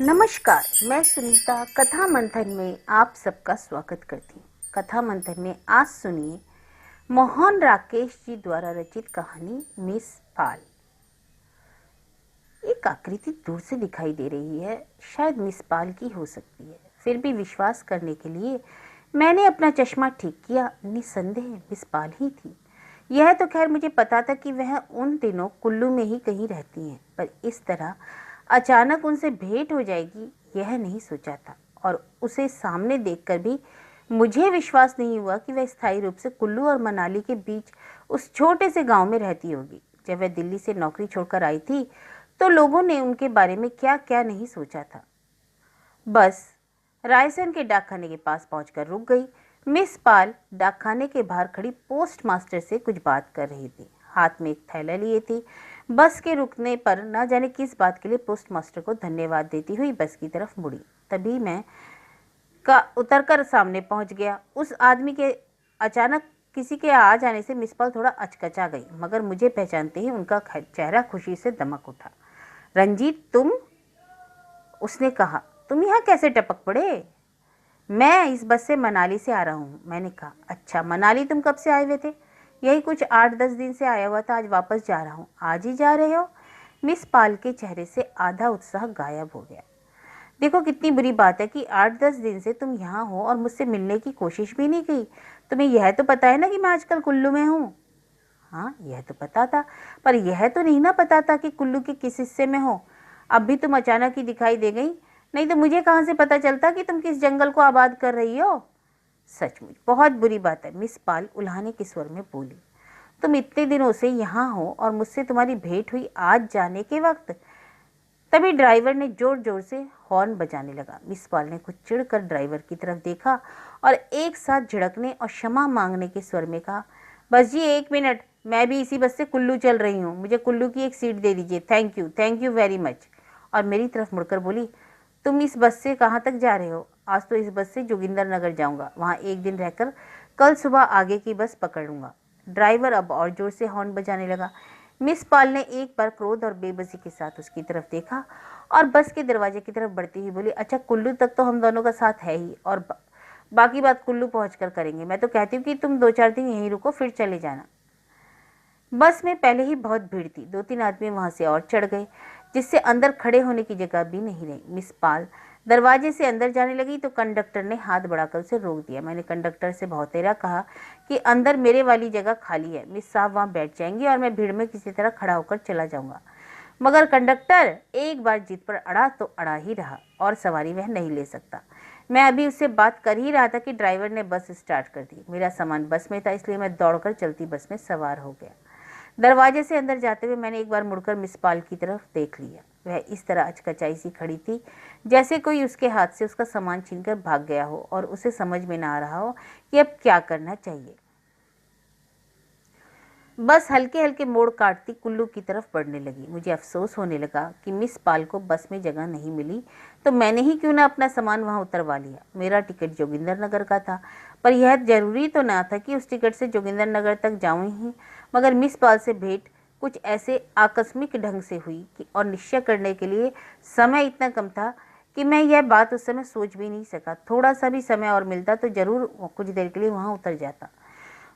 नमस्कार, मैं सुनीता कथा मंथन में आप सबका स्वागत करती हूँ। कथा मंथन में आज सुनिए मोहन राकेश जी द्वारा रचित कहानी मिस पाल। एक आकृति दूर से दिखाई दे रही है, शायद मिस पाल की हो सकती है। फिर भी विश्वास करने के लिए मैंने अपना चश्मा ठीक किया। निसंदेह मिस पाल ही थी। यह तो खैर मुझे पता था कि वह उन दिनों कुल्लू में ही कहीं रहती हैं, पर इस तरह अचानक उनसे भेंट हो जाएगी यह नहीं सोचा था। और उसे सामने देखकर भी मुझे विश्वास नहीं हुआ कि वह स्थायी रूप से कुल्लू और मनाली के बीच उस छोटे से गांव में रहती होगी। जब वह दिल्ली से नौकरी छोड़कर आई थी तो लोगों ने उनके बारे में क्या क्या नहीं सोचा था। बस रायसन के डाकखाने के पास पहुंचकर रुक गई। मिस पाल डाकखाने के बाहर खड़ी पोस्ट मास्टर से कुछ बात कर रही थी। हाथ में एक थैला लिए थी। बस के रुकने पर न जाने किस बात के लिए पोस्ट मास्टर को धन्यवाद देती हुई बस की तरफ मुड़ी। तभी मैं का उतरकर सामने पहुंच गया। उस आदमी के अचानक किसी के आ जाने से मिस पाल थोड़ा अचकचा गई, मगर मुझे पहचानते ही उनका चेहरा खुशी से दमक उठा। रंजीत, तुम? उसने कहा। तुम यहाँ कैसे टपक पड़े? मैं इस बस से मनाली से आ रहा हूँ, मैंने कहा। अच्छा, मनाली तुम कब से आए हुए थे? यही कुछ 8-10 दिन से आया हुआ था, आज वापस जा रहा हूँ। आज ही जा रहे हो? मिस पाल के चेहरे से आधा उत्साह गायब हो गया। देखो कितनी बुरी बात है कि 8-10 दिन से तुम यहाँ हो और मुझसे मिलने की कोशिश भी नहीं की। तुम्हें यह तो पता है ना कि मैं आजकल कुल्लू में हूँ? हाँ, यह तो पता था, पर यह तो नहीं ना पता था कि कुल्लू के किस हिस्से में हो। अब भी तुम अचानक ही दिखाई दे गई, नहीं तो मुझे कहाँ से पता चलता कि तुम किस जंगल को आबाद कर रही हो। सचमुच बहुत बुरी बात है, मिस पाल उल्हाने के स्वर में बोली। तुम इतने दिनों से यहाँ हो और मुझसे तुम्हारी भेंट हुई आज जाने के वक्त। तभी ड्राइवर ने जोर जोर से हॉर्न बजाने लगा। मिस पाल ने कुछ चिढ़कर ड्राइवर की तरफ देखा और एक साथ झिड़कने और क्षमा मांगने के स्वर में कहा, बस जी 1 मिनट, मैं भी इसी बस से कुल्लू चल रही हूँ, मुझे कुल्लू की एक सीट दे दीजिए, थैंक यू वेरी मच। और मेरी तरफ मुड़कर बोली, तुम इस बस से कहाँ तक जा रहे हो? आज तो इस बस से जोगिंदर नगर जाऊँगा, वहाँ एक दिन रहकर कल सुबह आगे की बस पकड़ लूँगा। ड्राइवर अब और जोर से हॉर्न बजाने लगा। मिस पाल ने एक बार क्रोध और बेबसी के साथ उसकी तरफ देखा और बस के दरवाजे की तरफ बढ़ती हुई बोली, अच्छा, कुल्लू तक तो हम दोनों का साथ है ही, और बाकी बात कुल्लू पहुंचकर करेंगे। मैं तो कहती हूँ कि तुम 2-4 दिन यहीं रुको, फिर चले जाना। बस में पहले ही बहुत भीड़ थी। 2-3 आदमी वहां से और चढ़ गए, जिससे अंदर खड़े होने की जगह भी नहीं रही। मिस पाल दरवाजे से अंदर जाने लगी तो कंडक्टर ने हाथ बढ़ाकर उसे रोक दिया। मैंने कंडक्टर से बहुतेरा कहा कि अंदर मेरे वाली जगह खाली है, मिस साहब वहां बैठ जाएंगी और मैं भीड़ में किसी तरह खड़ा होकर चला जाऊंगा। मगर कंडक्टर एक बार जिद पर अड़ा तो अड़ा ही रहा और सवारी वह नहीं ले सकता। मैं अभी उससे बात कर ही रहा था कि ड्राइवर ने बस स्टार्ट कर दी। मेरा सामान बस में था, इसलिए मैं दौड़कर चलती बस में सवार हो गया। दरवाजे से अंदर जाते हुए मैंने एक बार मुड़कर मिस पाल की तरफ देख लिया। वह इस तरह अचकचाई सी खड़ी थी जैसे कोई उसके हाथ से उसका सामान छीनकर भाग गया हो और उसे समझ में ना आ रहा हो कि अब क्या करना चाहिए। बस हल्के हल्के मोड़ काटती कुल्लू की तरफ बढ़ने लगी। मुझे अफसोस होने लगा कि मिस पाल को बस में जगह नहीं मिली, तो मैंने ही क्यों ना अपना सामान वहां उतरवा लिया। मेरा टिकट जोगिंदर नगर का था, पर यह जरूरी तो ना था कि उस टिकट से जोगिंदर नगर तक जाऊं ही। मगर मिस पाल से भेंट कुछ ऐसे आकस्मिक ढंग से हुई कि और निश्चय करने के लिए समय इतना कम था कि मैं यह बात उस समय सोच भी नहीं सका। थोड़ा सा भी समय और मिलता तो जरूर कुछ देर के लिए वहां उतर जाता।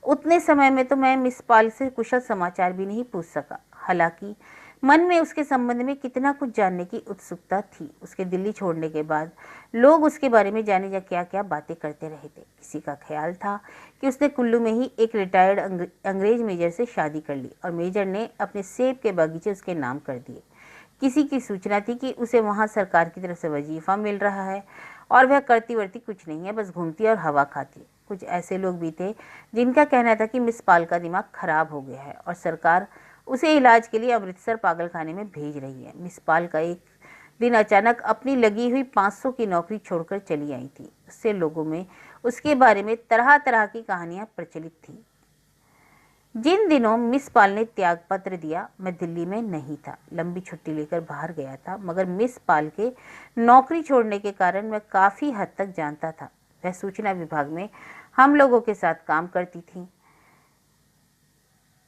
उतने समय में तो मैं मिस पाल से कुशल समाचार भी नहीं पूछ सका। हालांकि मन में उसके संबंध में कितना कुछ जानने की उत्सुकता थी। उसके दिल्ली छोड़ने के बाद लोग उसके बारे में जाने जा क्या क्या बातें करते रहे थे। किसी का ख्याल था कि उसने कुल्लू में ही एक रिटायर्ड अंग्रेज मेजर से शादी कर ली और मेजर ने अपने सेब के बगीचे उसके नाम कर दिए। किसी की सूचना थी कि उसे वहां सरकार की तरफ से वजीफा मिल रहा है और वह करती वर्ती कुछ नहीं है, बस घूमती और हवा खाती। कुछ ऐसे लोग भी थे जिनका कहना था कि मिस पाल का दिमाग खराब हो गया है और सरकार उसे इलाज के लिए अमृतसर पागलखाने में भेज रही है। मिस पाल का एक दिन अचानक अपनी लगी हुई 500 की नौकरी छोड़कर चली आई थी। उससे लोगों में उसके बारे में तरह तरह की कहानियां प्रचलित थी। जिन दिनों मिस पाल ने त्याग पत्र दिया मैं दिल्ली में नहीं था, लंबी छुट्टी लेकर बाहर गया था। मगर मिस पाल के नौकरी छोड़ने के कारण मैं काफ़ी हद तक जानता था। वह सूचना विभाग में हम लोगों के साथ काम करती थी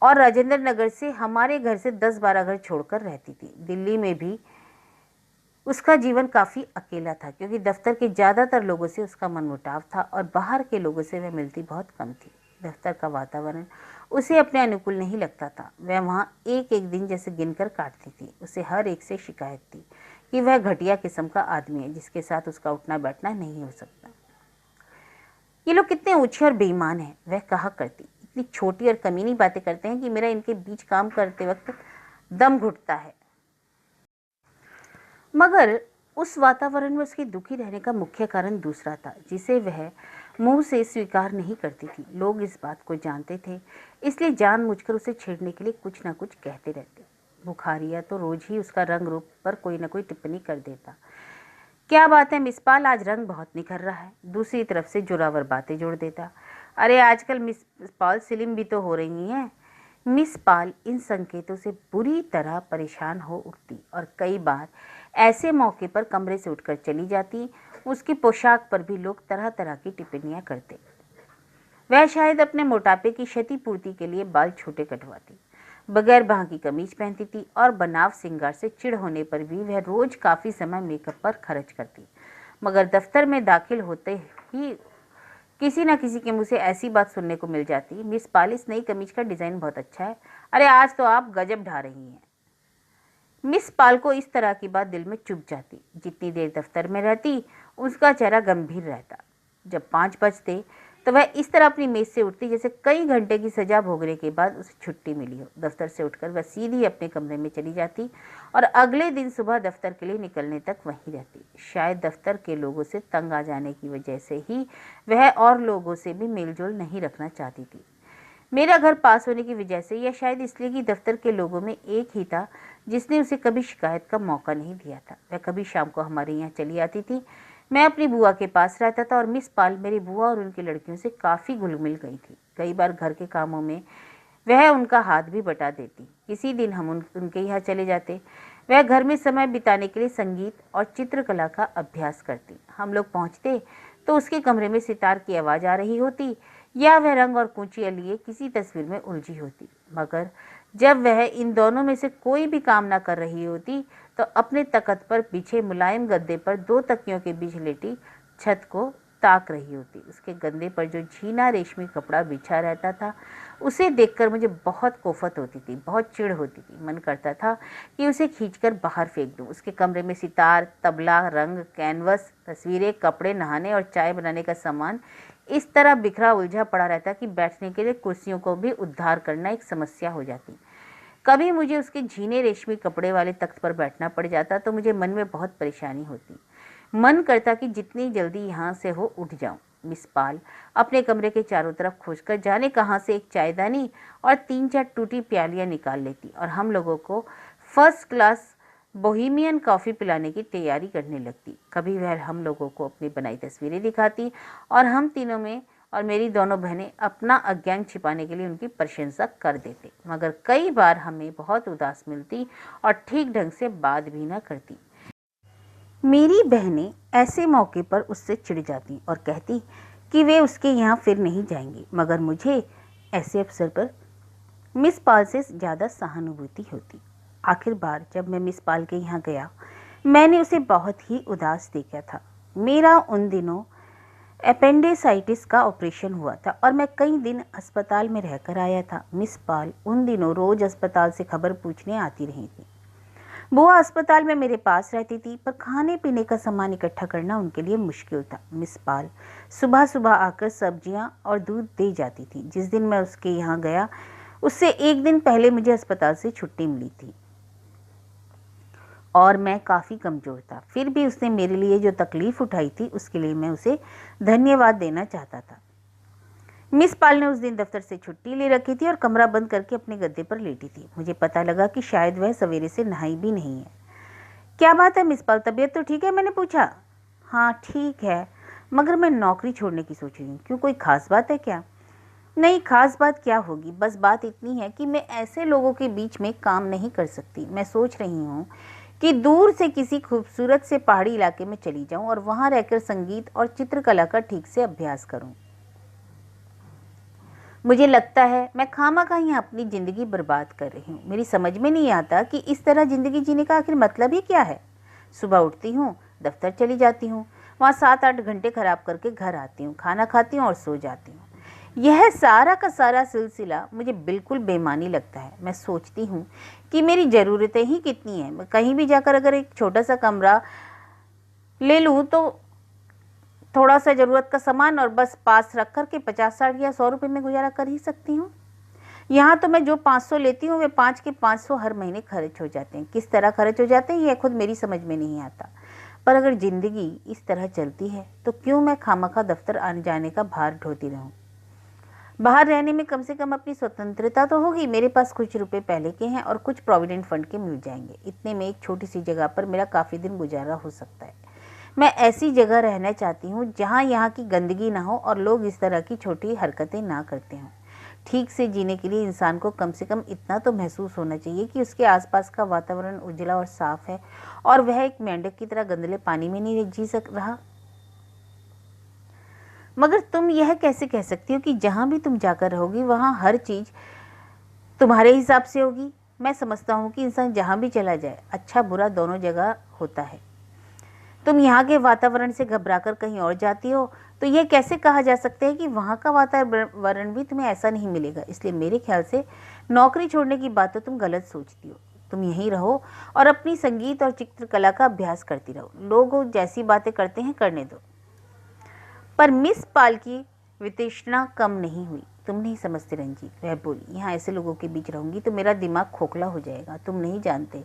और राजेंद्र नगर से हमारे घर से 10-12 घर छोड़कर रहती थी। दिल्ली में भी उसका जीवन काफ़ी अकेला था क्योंकि दफ्तर के ज़्यादातर लोगों से उसका मनमुटाव था और बाहर के लोगों से वह मिलती बहुत कम थी। दफ्तर का वातावरण उसे अपने अनुकूल नहीं लगता था। वह वहाँ एक एक दिन जैसे गिनकर काटती थी। उसे हर एक से शिकायत थी कि वह घटिया किस्म का आदमी है जिसके साथ उसका उठना बैठना नहीं हो सकता। ये लोग कितने ऊंचे और बेईमान हैं, वह कहा करती। इतनी छोटी और कमीनी बातें करते हैं कि मेरा इनके बीच काम करते वक्त दम घुटता है। मगर उस वातावरण में उसके दुखी रहने का मुख्य कारण दूसरा था, जिसे वह मुंह से स्वीकार नहीं करती थी। लोग इस बात को जानते थे, इसलिए जानबूझकर उसे छेड़ने के लिए कुछ न कुछ कहते रहते। बुखारिया तो रोज ही उसका रंग रूप पर कोई न कोई टिप्पणी कर देता। क्या बात है मिस पाल, आज रंग बहुत निखर रहा है। दूसरी तरफ से जोरावर बातें जोड़ देता। अरे आजकल मिस पाल स्लिम भी तो हो रही हैं। मिस पाल इन संकेतों से बुरी तरह परेशान हो उठती और कई बार ऐसे मौके पर कमरे से उठकर चली जाती। उसकी पोशाक पर भी लोग तरह तरह की टिप्पणियां करते। वह शायद अपने मोटापे की क्षतिपूर्ति के लिए बाल छोटे कटवाती, बगैर बाह की कमीज पहनती थी और बनाव सिंगार से चिढ़ होने पर भी वह रोज काफी समय मेकअप पर खर्च करती। मगर दफ्तर में दाखिल होते ही किसी न किसी के मुंह से ऐसी बात सुनने को मिल जाती, मिस पाल इस नई कमीज का डिजाइन बहुत अच्छा है। अरे आज तो आप गजब ढा रही हैं। मिस पाल को इस तरह की बात दिल में चुभ जाती। जितनी देर दफ्तर में रहती उसका चेहरा गंभीर रहता। जब 5 बजते तो वह इस तरह अपनी मेज से उठती जैसे कई घंटे की सजा भोगने के बाद उसे छुट्टी मिली हो। दफ्तर से उठकर वह सीधी अपने कमरे में चली जाती और अगले दिन सुबह दफ्तर के लिए निकलने तक वहीं रहती। शायद दफ्तर के लोगों से तंग आ जाने की वजह से ही वह और लोगों से भी मेलजोल नहीं रखना चाहती थी। मेरा घर पास होने की वजह से, या शायद इसलिए कि दफ्तर के लोगों में एक ही था जिसने उसे कभी शिकायत का मौका नहीं दिया था। वह कभी शाम को हमारे यहाँ चली आती थी। मैं अपनी बुआ के पास रहता था और मिस पाल मेरी बुआ और उनकी लड़कियों से काफ़ी घुल मिल गई थी। कई बार घर के कामों में वह उनका हाथ भी बटा देती। किसी दिन हम उनके यहाँ चले जाते। वह घर में समय बिताने के लिए संगीत और चित्रकला का अभ्यास करती। हम लोग पहुँचते तो उसके कमरे में सितार की आवाज़ आ रही होती या वह रंग और कूचियाँ लिए किसी तस्वीर में उलझी होती। मगर जब वह इन दोनों में से कोई भी काम ना कर रही होती तो अपने तख्त पर बिछे मुलायम गद्दे पर 2 तकियों के बीच लेटी छत को ताक रही होती। उसके गद्दे पर जो झीना रेशमी कपड़ा बिछा रहता था उसे देखकर मुझे बहुत कोफत होती थी, बहुत चिढ़ होती थी। मन करता था कि उसे खींचकर बाहर फेंक दूं। उसके कमरे में सितार, तबला, रंग, कैनवस, तस्वीरें, कपड़े, नहाने और चाय बनाने का सामान इस तरह बिखरा उलझा पड़ा रहता कि बैठने के लिए कुर्सियों को भी उद्धार करना एक समस्या हो जाती। कभी मुझे उसके झीने रेशमी कपड़े वाले तख्त पर बैठना पड़ जाता तो मुझे मन में बहुत परेशानी होती। मन करता कि जितनी जल्दी यहाँ से हो उठ जाऊं। मिस पाल अपने कमरे के चारों तरफ खोजकर जाने कहाँ से एक चायदानी और 3-4 टूटी प्यालियाँ निकाल लेती और हम लोगों को फर्स्ट क्लास बोहेमियन कॉफ़ी पिलाने की तैयारी करने लगती। कभी वह हम लोगों को अपनी बनाई तस्वीरें दिखाती और हम तीनों में और मेरी दोनों बहनें अपना अज्ञान छिपाने के लिए उनकी प्रशंसा कर देते। मगर कई बार हमें बहुत उदास मिलती और ठीक ढंग से बात भी न करती। मेरी बहनें ऐसे मौके पर उससे चिढ़ जाती और कहती कि वे उसके यहाँ फिर नहीं जाएंगी। मगर मुझे ऐसे अवसर पर मिस पाल से ज़्यादा सहानुभूति होती। आखिर बार जब मैं मिस पाल के यहाँ गया, मैंने उसे बहुत ही उदास देखा था। मेरा उन दिनों एपेंडिसाइटिस का ऑपरेशन हुआ था और मैं कई दिन अस्पताल में रहकर आया था। मिस पाल उन दिनों रोज अस्पताल से खबर पूछने आती रही थी। बुआ अस्पताल में मेरे पास रहती थी, पर खाने पीने का सामान इकट्ठा करना उनके लिए मुश्किल था। मिस पाल सुबह सुबह आकर सब्जियां और दूध दे जाती थी। जिस दिन मैं उसके यहाँ गया उससे एक दिन पहले मुझे अस्पताल से छुट्टी मिली थी और मैं काफ़ी कमज़ोर था। फिर भी उसने मेरे लिए जो तकलीफ़ उठाई थी उसके लिए मैं उसे धन्यवाद देना चाहता था। मिस पाल ने उस दिन दफ्तर से छुट्टी ले रखी थी और कमरा बंद करके अपने गद्दे पर लेटी थी। मुझे पता लगा कि शायद वह सवेरे से नहाई भी नहीं है। क्या बात है मिस पाल, तबीयत तो ठीक है? मैंने पूछा। हाँ ठीक है, मगर मैं नौकरी छोड़ने की सोच रही हूँ। क्यों, कोई खास बात है क्या? नहीं, खास बात क्या होगी, बस बात इतनी है कि मैं ऐसे लोगों के बीच में काम नहीं कर सकती। मैं सोच रही हूँ कि दूर से किसी खूबसूरत से पहाड़ी इलाके में चली जाऊं और वहां रहकर संगीत और चित्रकला का ठीक से अभ्यास करूं। मुझे लगता है मैं खामखा यहाँ अपनी ज़िंदगी बर्बाद कर रही हूँ। मेरी समझ में नहीं आता कि इस तरह ज़िंदगी जीने का आखिर मतलब ही क्या है। सुबह उठती हूँ, दफ्तर चली जाती हूँ, वहाँ 7-8 घंटे खराब करके घर आती हूँ, खाना खाती हूँ और सो जाती हूँ। यह सारा का सारा सिलसिला मुझे बिल्कुल बेमानी लगता है। मैं सोचती हूँ कि मेरी ज़रूरतें ही कितनी हैं। मैं कहीं भी जाकर अगर एक छोटा सा कमरा ले लूँ तो थोड़ा सा ज़रूरत का सामान और बस पास रख कर के 50-60 या 100 रुपये में गुजारा कर ही सकती हूँ। यहाँ तो मैं जो 500 लेती हूँ वे 5 के 500 हर महीने खर्च हो जाते हैं। किस तरह खर्च हो जाते हैं यह खुद मेरी समझ में नहीं आता। पर अगर ज़िंदगी इस तरह चलती है तो क्यों मैं खामखा दफ्तर आने जाने का भार ढोती रहूँ। बाहर रहने में कम से कम अपनी स्वतंत्रता तो होगी। मेरे पास कुछ रुपए पहले के हैं और कुछ प्रोविडेंट फंड के मिल जाएंगे। इतने में एक छोटी सी जगह पर मेरा काफ़ी दिन गुजारा हो सकता है। मैं ऐसी जगह रहना चाहती हूँ जहाँ यहाँ की गंदगी ना हो और लोग इस तरह की छोटी हरकतें ना करते हों। ठीक से जीने के लिए इंसान को कम से कम इतना तो महसूस होना चाहिए कि उसके आसपास का वातावरण उजला और साफ है और वह एक मेंढक की तरह गंदले पानी में नहीं जी रहा। मगर तुम यह कैसे कह सकती हो कि जहाँ भी तुम जाकर रहोगी वहाँ हर चीज़ तुम्हारे हिसाब से होगी। मैं समझता हूँ कि इंसान जहाँ भी चला जाए अच्छा बुरा दोनों जगह होता है। तुम यहाँ के वातावरण से घबराकर कहीं और जाती हो तो यह कैसे कहा जा सकता है कि वहाँ का वातावरण भी तुम्हें ऐसा नहीं मिलेगा। इसलिए मेरे ख्याल से नौकरी छोड़ने की बात तो तुम गलत सोचती हो। तुम यहीं रहो और अपनी संगीत और चित्रकला का अभ्यास करती रहो। लोग जैसी बातें करते हैं करने दो। पर मिस पाल की वितृष्णा कम नहीं हुई। तुम नहीं समझते रंजीत, वह बोली। यहाँ ऐसे लोगों के बीच रहूंगी तो मेरा दिमाग खोखला हो जाएगा। तुम नहीं जानते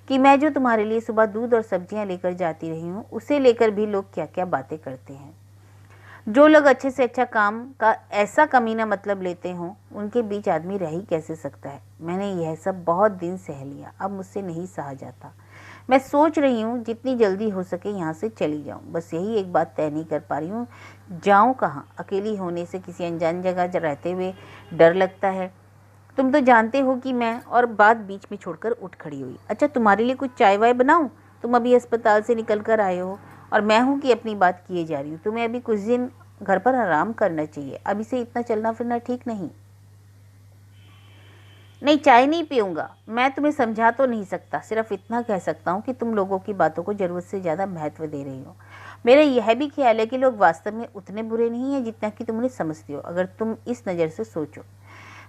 कि मैं जो तुम्हारे लिए सुबह दूध और सब्जियां लेकर जाती रही हूँ उसे लेकर भी लोग क्या क्या बातें करते हैं। जो लोग अच्छे से अच्छा काम का ऐसा कमीना मतलब लेते हों उनके बीच आदमी रह ही कैसे सकता है। मैंने यह सब बहुत दिन सह लिया, अब मुझसे नहीं सहा जाता। मैं सोच रही हूँ जितनी जल्दी हो सके यहाँ से चली जाऊँ। बस यही एक बात तय नहीं कर पा रही हूँ, जाऊँ कहाँ। अकेली होने से किसी अनजान जगह रहते हुए डर लगता है। तुम तो जानते हो कि मैं, और बात बीच में छोड़कर उठ खड़ी हुई। अच्छा तुम्हारे लिए कुछ चाय वाय बनाऊँ? तुम अभी अस्पताल से निकल कर आए हो और मैं हूँ कि अपनी बात किए जा रही हूँ। तुम्हें अभी कुछ दिन घर पर आराम करना चाहिए। अभी से इतना चलना फिरना ठीक नहीं। नहीं, चाय नहीं पीऊँगा। मैं तुम्हें समझा तो नहीं सकता, सिर्फ इतना कह सकता हूँ कि तुम लोगों की बातों को ज़रूरत से ज़्यादा महत्व दे रही हो। मेरा यह भी ख्याल है कि लोग वास्तव में उतने बुरे नहीं हैं जितना कि तुम उन्हें समझती हो, अगर तुम इस नज़र से सोचो।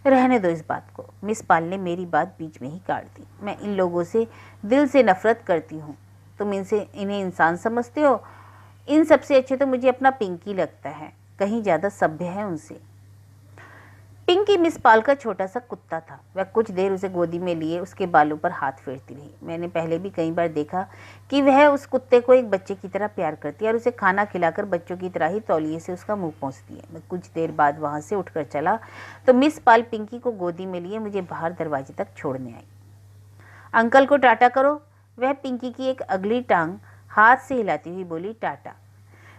रहने दो इस बात को। मिस पाल ने मेरी बात बीच में ही काट दी। मैं इन लोगों से दिल से नफरत करती हूँ। तुम इन्हें इंसान समझते हो। इन सबसे अच्छे तो मुझे अपना पिंकी लगता है, कहीं ज़्यादा सभ्य है उनसे। पिंकी मिस पाल का छोटा सा कुत्ता था। वह कुछ देर उसे गोदी में लिए उसके बालों पर हाथ फेरती रही। मैंने पहले भी कई बार देखा कि वह उस कुत्ते को एक बच्चे की तरह प्यार करती है और उसे खाना खिलाकर बच्चों की तरह ही तौलिए से उसका मुंह पोंछती है। मैं कुछ देर बाद वहां से उठकर चला तो मिस पाल पिंकी को गोदी में लिए मुझे बाहर दरवाजे तक छोड़ने आई। अंकल को टाटा करो, वह पिंकी की एक अगली टांग हाथ से हिलाती हुई बोली। टाटा।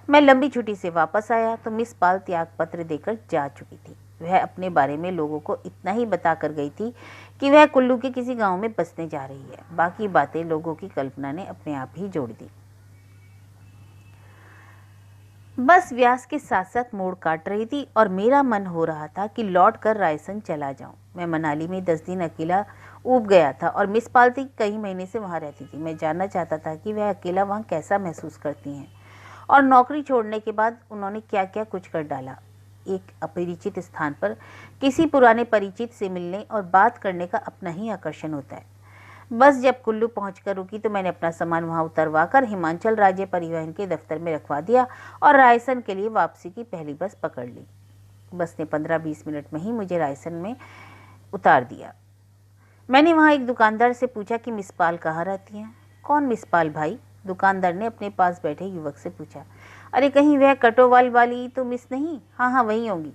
मैं लंबी छुट्टी से वापस आया तो मिस पाल त्याग पत्र देकर जा चुकी थी। वह अपने बारे में लोगों को इतना ही बता कर गई थी कि वह कुल्लू के किसी गांव में बसने जा रही है। बाकी बातें लोगों की कल्पना ने अपने आप ही जोड़ दी। बस व्यास के साथ साथ मोड़ काट रही थी और मेरा मन हो रहा था कि लौट कर रायसन चला जाऊं। मैं मनाली में 10 दिन अकेला ऊब गया था और मिस पाल थी कई महीने से वहां रहती थी। मैं जानना चाहता था कि वह अकेला वहां कैसा महसूस करती हैं और नौकरी छोड़ने के बाद उन्होंने क्या क्या कुछ कर डाला। एक अपरिचित स्थान पर किसी पुराने परिचित से मिलने और बात करने का अपना ही आकर्षण होता है। बस जब कुल्लू पहुंचकर रुकी तो मैंने अपना सामान वहां उतरवा कर हिमाचल राज्य परिवहन के दफ्तर में रखवा दिया और रायसन के लिए वापसी की पहली बस पकड़ ली। बस ने 15-20 मिनट में ही मुझे रायसन में उतार दिया। मैंने वहां एक दुकानदार से पूछा कि मिस पाल कहाँ रहती हैं। कौन मिस पाल भाई? दुकानदार ने अपने पास बैठे युवक से पूछा। अरे कहीं वह कटोवाल वाली तो मिस नहीं? हाँ हाँ वही होंगी।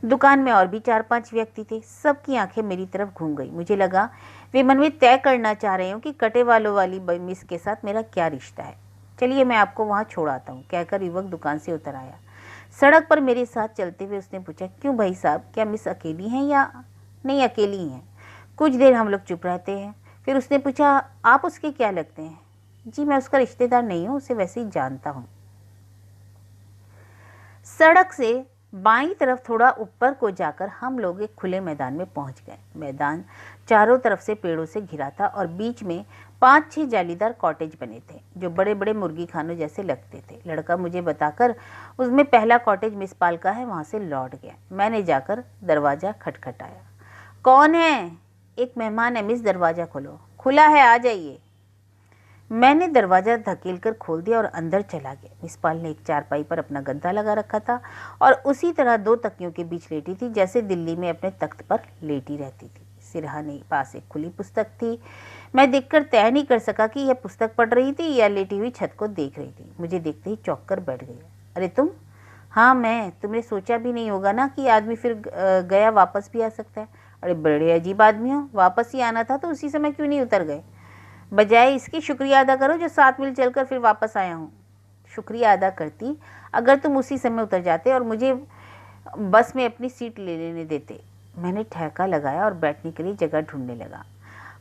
दुकान में और भी 4-5 व्यक्ति थे। सबकी आंखें मेरी तरफ घूम गई। मुझे लगा वे मन में तय करना चाह रहे हो कि कटे वालों वाली मिस के साथ मेरा क्या रिश्ता है। चलिए मैं आपको वहां छोड़ आता हूँ, कहकर युवक दुकान से उतर आया। सड़क पर मेरे साथ चलते हुए उसने पूछा, क्यों भाई साहब, क्या मिस अकेली हैं या? नहीं, अकेली हैं। कुछ देर हम लोग चुप रहते हैं। फिर उसने पूछा, आप उसके क्या लगते हैं? जी मैं उसका रिश्तेदार नहीं हूँ, उसे वैसे ही जानता हूँ। सड़क से बाईं तरफ थोड़ा ऊपर को जाकर हम लोग एक खुले मैदान में पहुंच गए। मैदान चारों तरफ से पेड़ों से घिरा था और बीच में 5-6 जालीदार कॉटेज बने थे जो बड़े बड़े मुर्गी खानों जैसे लगते थे। लड़का मुझे बताकर उसमें पहला कॉटेज मिस पाल का है वहाँ से लौट गया। मैंने जाकर दरवाज़ा खटखटाया। कौन है? एक मेहमान है मिस, दरवाज़ा खोलो। खुला है, आ जाइए। मैंने दरवाज़ा धकेलकर खोल दिया और अंदर चला गया। मिस पाल ने एक चारपाई पर अपना गद्दा लगा रखा था और उसी तरह 2 तकियों के बीच लेटी थी जैसे दिल्ली में अपने तख्त पर लेटी रहती थी। सिरहाने पास एक खुली पुस्तक थी। मैं देखकर तय नहीं कर सका कि यह पुस्तक पढ़ रही थी या लेटी हुई छत को देख रही थी। मुझे देखते ही चौंक कर बैठ गई। अरे तुम? हाँ मैं। तुमने सोचा भी नहीं होगा ना कि आदमी फिर गया वापस भी आ सकता है। अरे बड़े अजीब आदमी हो, वापस ही आना था तो उसी समय क्यों नहीं उतर गए? बजाय इसकी शुक्रिया अदा करो जो 7 मील चलकर फिर वापस आया हूँ। शुक्रिया अदा करती अगर तुम उसी समय उतर जाते और मुझे बस में अपनी सीट ले लेने देते। मैंने ठहका लगाया और बैठने के लिए जगह ढूंढने लगा।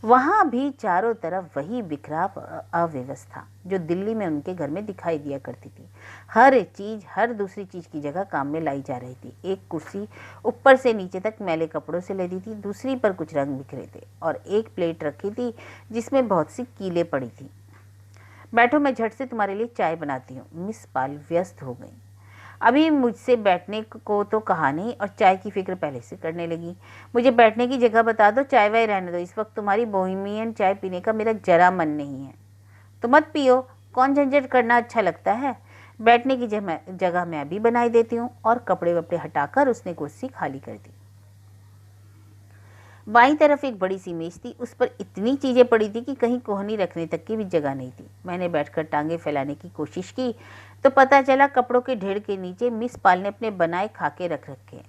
वहाँ भी चारों तरफ वही बिखराव अव्यवस्था जो दिल्ली में उनके घर में दिखाई दिया करती थी। हर चीज़ हर दूसरी चीज़ की जगह काम में लाई जा रही थी। एक कुर्सी ऊपर से नीचे तक मैले कपड़ों से लदी थी, दूसरी पर कुछ रंग बिखरे थे और एक प्लेट रखी थी जिसमें बहुत सी कीलें पड़ी थी। बैठो, मैं झट से तुम्हारे लिए चाय बनाती हूँ। मिस पाल व्यस्त हो गई। अभी मुझसे बैठने को तो कहा नहीं और चाय की फिक्र पहले से करने लगी। मुझे बैठने की जगह बता दो, चाय वाय रहने दो। इस वक्त तुम्हारी बोहेमियन चाय पीने का मेरा जरा मन नहीं है। तो मत पियो, कौन झंझट करना अच्छा लगता है। बैठने की जगह मैं अभी बनाई देती हूँ। और कपड़े वपड़े हटाकर उसने कुर्सी खाली कर दी। बाईं तरफ एक बड़ी सी मेज थी, उस पर इतनी चीजें पड़ी थी कि कहीं कोहनी रखने तक की भी जगह नहीं थी। मैंने बैठकर टांगे फैलाने की कोशिश की तो पता चला कपड़ों के ढेर के नीचे मिस पाल ने अपने बनाए खाके रख रखे।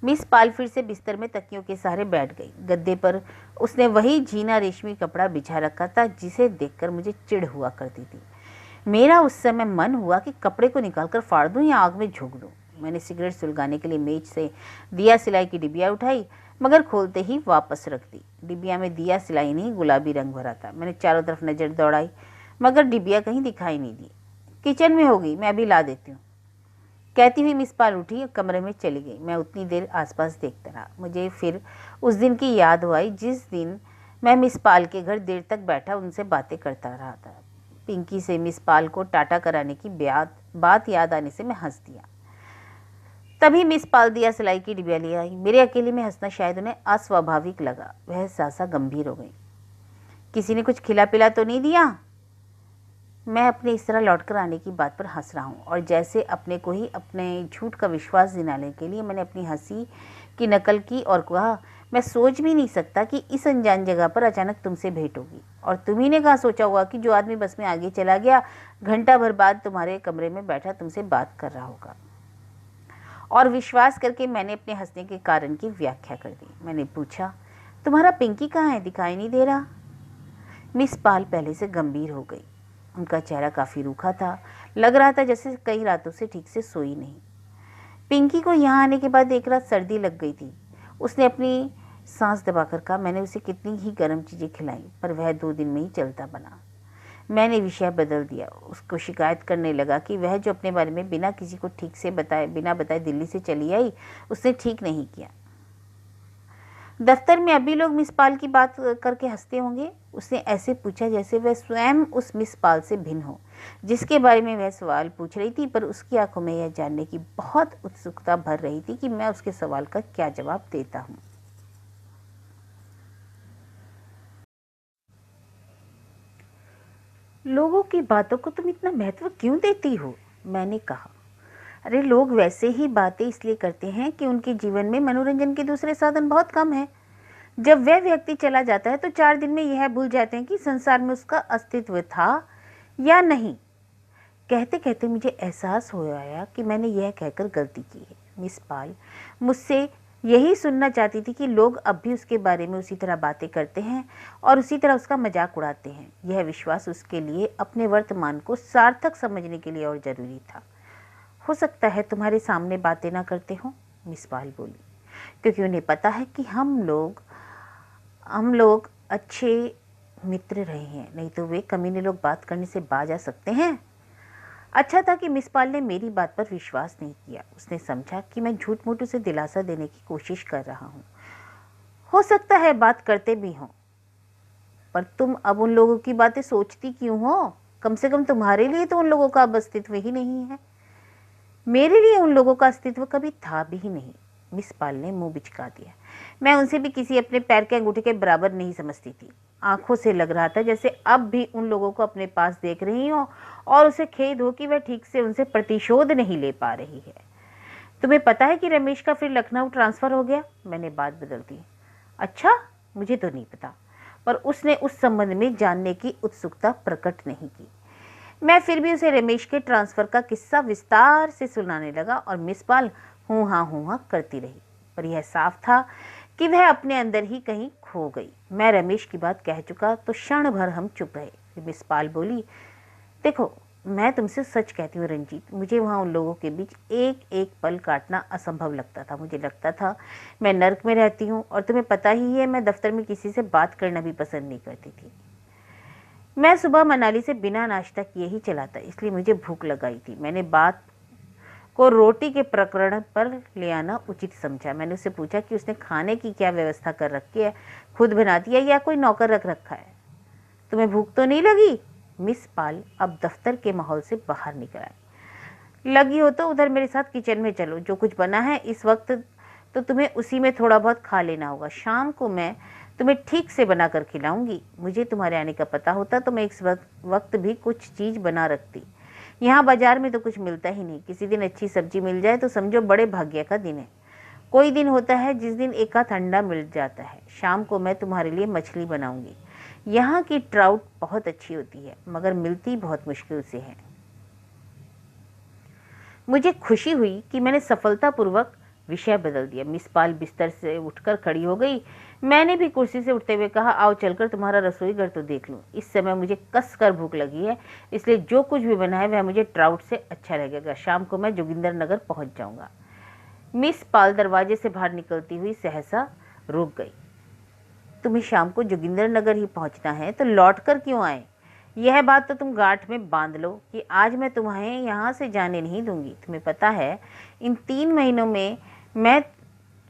मिस पाल फिर से बिस्तर में तकियों के सहारे बैठ गई। गद्दे पर उसने वही झीना रेशमी कपड़ा बिछा रखा था जिसे देखकर मुझे चिढ़ हुआ करती थी। मेरा उस समय मन हुआ कि कपड़े को निकालकर फाड़ दूं या आग में झोंक दूं। मैंने सिगरेट सुलगाने के लिए मेज से दिया सिलाई की डिबिया उठाई, मगर खोलते ही वापस रख दी। डिबिया में दिया सिलाई नहीं, गुलाबी रंग भरा था। मैंने चारों तरफ नजर दौड़ाई मगर डिबिया कहीं दिखाई नहीं दी। किचन में होगी, मैं अभी ला देती हूँ, कहती हुई मिस पाल उठी और कमरे में चली गई। मैं उतनी देर आसपास देखता रहा। मुझे फिर उस दिन की याद हुई जिस दिन मैं मिस पाल के घर देर तक बैठा उनसे बातें करता रहा था। पिंकी से मिस पाल को टाटा कराने की बात याद आने से मैं हंस दिया। तभी मिस पाल दिया सिलाई की डिबिया ले आई। मेरे अकेले में हंसना शायद उन्हें अस्वाभाविक लगा। वह सासा गंभीर हो गई। किसी ने कुछ खिला पिला तो नहीं दिया? मैं अपने इस तरह लौटकर आने की बात पर हंस रहा हूँ और जैसे अपने को ही अपने झूठ का विश्वास दिलाने के लिए मैंने अपनी हंसी की नकल की और कहा, मैं सोच भी नहीं सकता कि इस अनजान जगह पर अचानक तुमसे भेंट होगी। और तुम्ही ने कहाँ सोचा होगा कि जो आदमी बस में आगे चला गया घंटा भर बाद तुम्हारे कमरे में बैठा तुमसे बात कर रहा होगा। और विश्वास करके मैंने अपने हंसने के कारण की व्याख्या कर दी। मैंने पूछा, तुम्हारा पिंकी कहाँ है, दिखाई नहीं दे रहा? मिस पाल पहले से गंभीर हो गई। उनका चेहरा काफ़ी रूखा था, लग रहा था जैसे कई रातों से ठीक से सोई नहीं। पिंकी को यहाँ आने के बाद एक रात सर्दी लग गई थी। उसने अपनी सांस दबाकर कहा, मैंने उसे कितनी ही गर्म चीज़ें खिलाई पर वह 2 दिन में ही चलता बना। मैंने विषय बदल दिया। उसको शिकायत करने लगा कि वह जो अपने बारे में बिना किसी को ठीक से बिना बताए दिल्ली से चली आई, उसने ठीक नहीं किया। दफ्तर में अभी लोग मिस पाल की बात करके हंसते होंगे। उसने ऐसे पूछा जैसे वह स्वयं उस मिस पाल से भिन्न हो जिसके बारे में वह सवाल पूछ रही थी, पर उसकी आंखों में यह जानने की बहुत उत्सुकता भर रही थी कि मैं उसके सवाल का क्या जवाब देता हूँ। लोगों की बातों को तुम इतना महत्व क्यों देती हो? मैंने कहा। अरे लोग वैसे ही बातें इसलिए करते हैं कि उनके जीवन में मनोरंजन के दूसरे साधन बहुत कम है। जब वह व्यक्ति चला जाता है तो 4 दिन में यह भूल जाते हैं कि संसार में उसका अस्तित्व था या नहीं। कहते कहते मुझे एहसास हो आया कि मैंने यह कहकर गलती की है। मिस पाल मुझसे यही सुनना चाहती थी कि लोग अब भी उसके बारे में उसी तरह बातें करते हैं और उसी तरह उसका मजाक उड़ाते हैं। यह विश्वास उसके लिए अपने वर्तमान को सार्थक समझने के लिए और जरूरी था। हो सकता है तुम्हारे सामने बातें ना करते हो, मिस पाल बोली, क्योंकि उन्हें पता है कि हम लोग अच्छे मित्र रहे हैं, नहीं तो वे कमीने लोग बात करने से बाज आ सकते हैं। अच्छा था कि मिस पाल ने मेरी बात पर विश्वास नहीं किया। उसने समझा कि मैं झूठ मूठ उसे दिलासा देने की कोशिश कर रहा हूँ। हो सकता है बात करते भी हों। पर तुम अब उन लोगों की बातें सोचती क्यों हो? कम से कम तुम्हारे लिए तो उन लोगों का अब अस्तित्व ही नहीं है। मेरे लिए उन लोगों का अस्तित्व कभी था भी नहीं। मिस पाल ने मुंह बिचका दिया। मैं उनसे भी किसी अपने पैर के अंगूठे के बराबर नहीं समझती थी। आंखों से लग रहा था जैसे अब भी उन लोगों को अपने पास देख रही हो और उसे खेद हो कि वह ठीक से उनसे प्रतिशोध नहीं ले पा रही है। तुम्हें पता है कि रमेश का फिर लखनऊ ट्रांसफर हो गया? मैंने बात बदल दी। अच्छा, मुझे तो नहीं पता, पर उसने उस संबंध में जानने की उत्सुकता प्रकट नहीं की। मैं फिर भी उसे रमेश के ट्रांसफर का किस्सा विस्तार से सुनाने लगा और मिस पाल हूँ हाँ करती रही, पर यह साफ था कि वह अपने अंदर ही कहीं खो गई। मैं रमेश की बात कह चुका तो क्षण भर हम चुप रहे। मिस पाल बोली, देखो, मैं तुमसे सच कहती हूँ रंजीत, मुझे वहाँ उन लोगों के बीच एक एक पल काटना असंभव लगता था। मुझे लगता था मैं नर्क में रहती हूँ, और तुम्हें पता ही है मैं दफ्तर में किसी से बात करना भी पसंद नहीं करती थी। मैं सुबह मनाली से बिना नाश्ता किए ही चला था, इसलिए मुझे भूख लगाई थी। मैंने बात को रोटी के प्रकरण पर ले आना उचित समझा। मैंने उससे पूछा कि उसने खाने की क्या व्यवस्था कर रखी है, खुद बनाती है या कोई नौकर रख रखा है? तुम्हें भूख तो नहीं लगी? मिस पाल अब दफ्तर के माहौल से बाहर निकल आई। लगी हो तो उधर मेरे साथ किचन में चलो, जो कुछ बना है इस वक्त तो तुम्हें उसी में थोड़ा बहुत खा लेना होगा। शाम को मैं तुम्हें ठीक से बना कर खिलाऊंगी। मुझे तुम्हारे आने का पता होता तो मैं इस वक्त भी कुछ चीज़ बना रखती। यहाँ बाजार में तो कुछ मिलता ही नहीं। किसी दिन अच्छी सब्जी मिल जाए तो समझो बड़े भाग्य का दिन है। कोई दिन होता है जिस दिन एक आध अंडा मिल जाता है। शाम को मैं तुम्हारे लिए मछली बनाऊंगी। यहाँ की ट्राउट बहुत अच्छी होती है, मगर मिलती बहुत मुश्किल से है। मुझे खुशी हुई कि मैंने सफलतापूर्वक विषय बदल दिया। मिस पाल बिस्तर से उठकर खड़ी हो गई। मैंने भी कुर्सी से उठते हुए कहा, आओ चलकर तुम्हारा रसोई घर तो देख लूं। इस समय मुझे कसकर भूख लगी है, इसलिए जो कुछ भी बना है वह मुझे ट्राउट से अच्छा लगेगा। शाम को मैं जोगिंदर नगर पहुंच जाऊंगा। मिस पाल दरवाजे से बाहर निकलती हुई सहसा रुक गई। तुम्हें शाम को जोगिंदर नगर ही पहुंचना है तो लौट कर क्यों आए? यह बात तो तुम गांठ में बांध लो कि आज मैं तुम्हें यहाँ से जाने नहीं दूंगी। तुम्हें पता है इन 3 महीनों में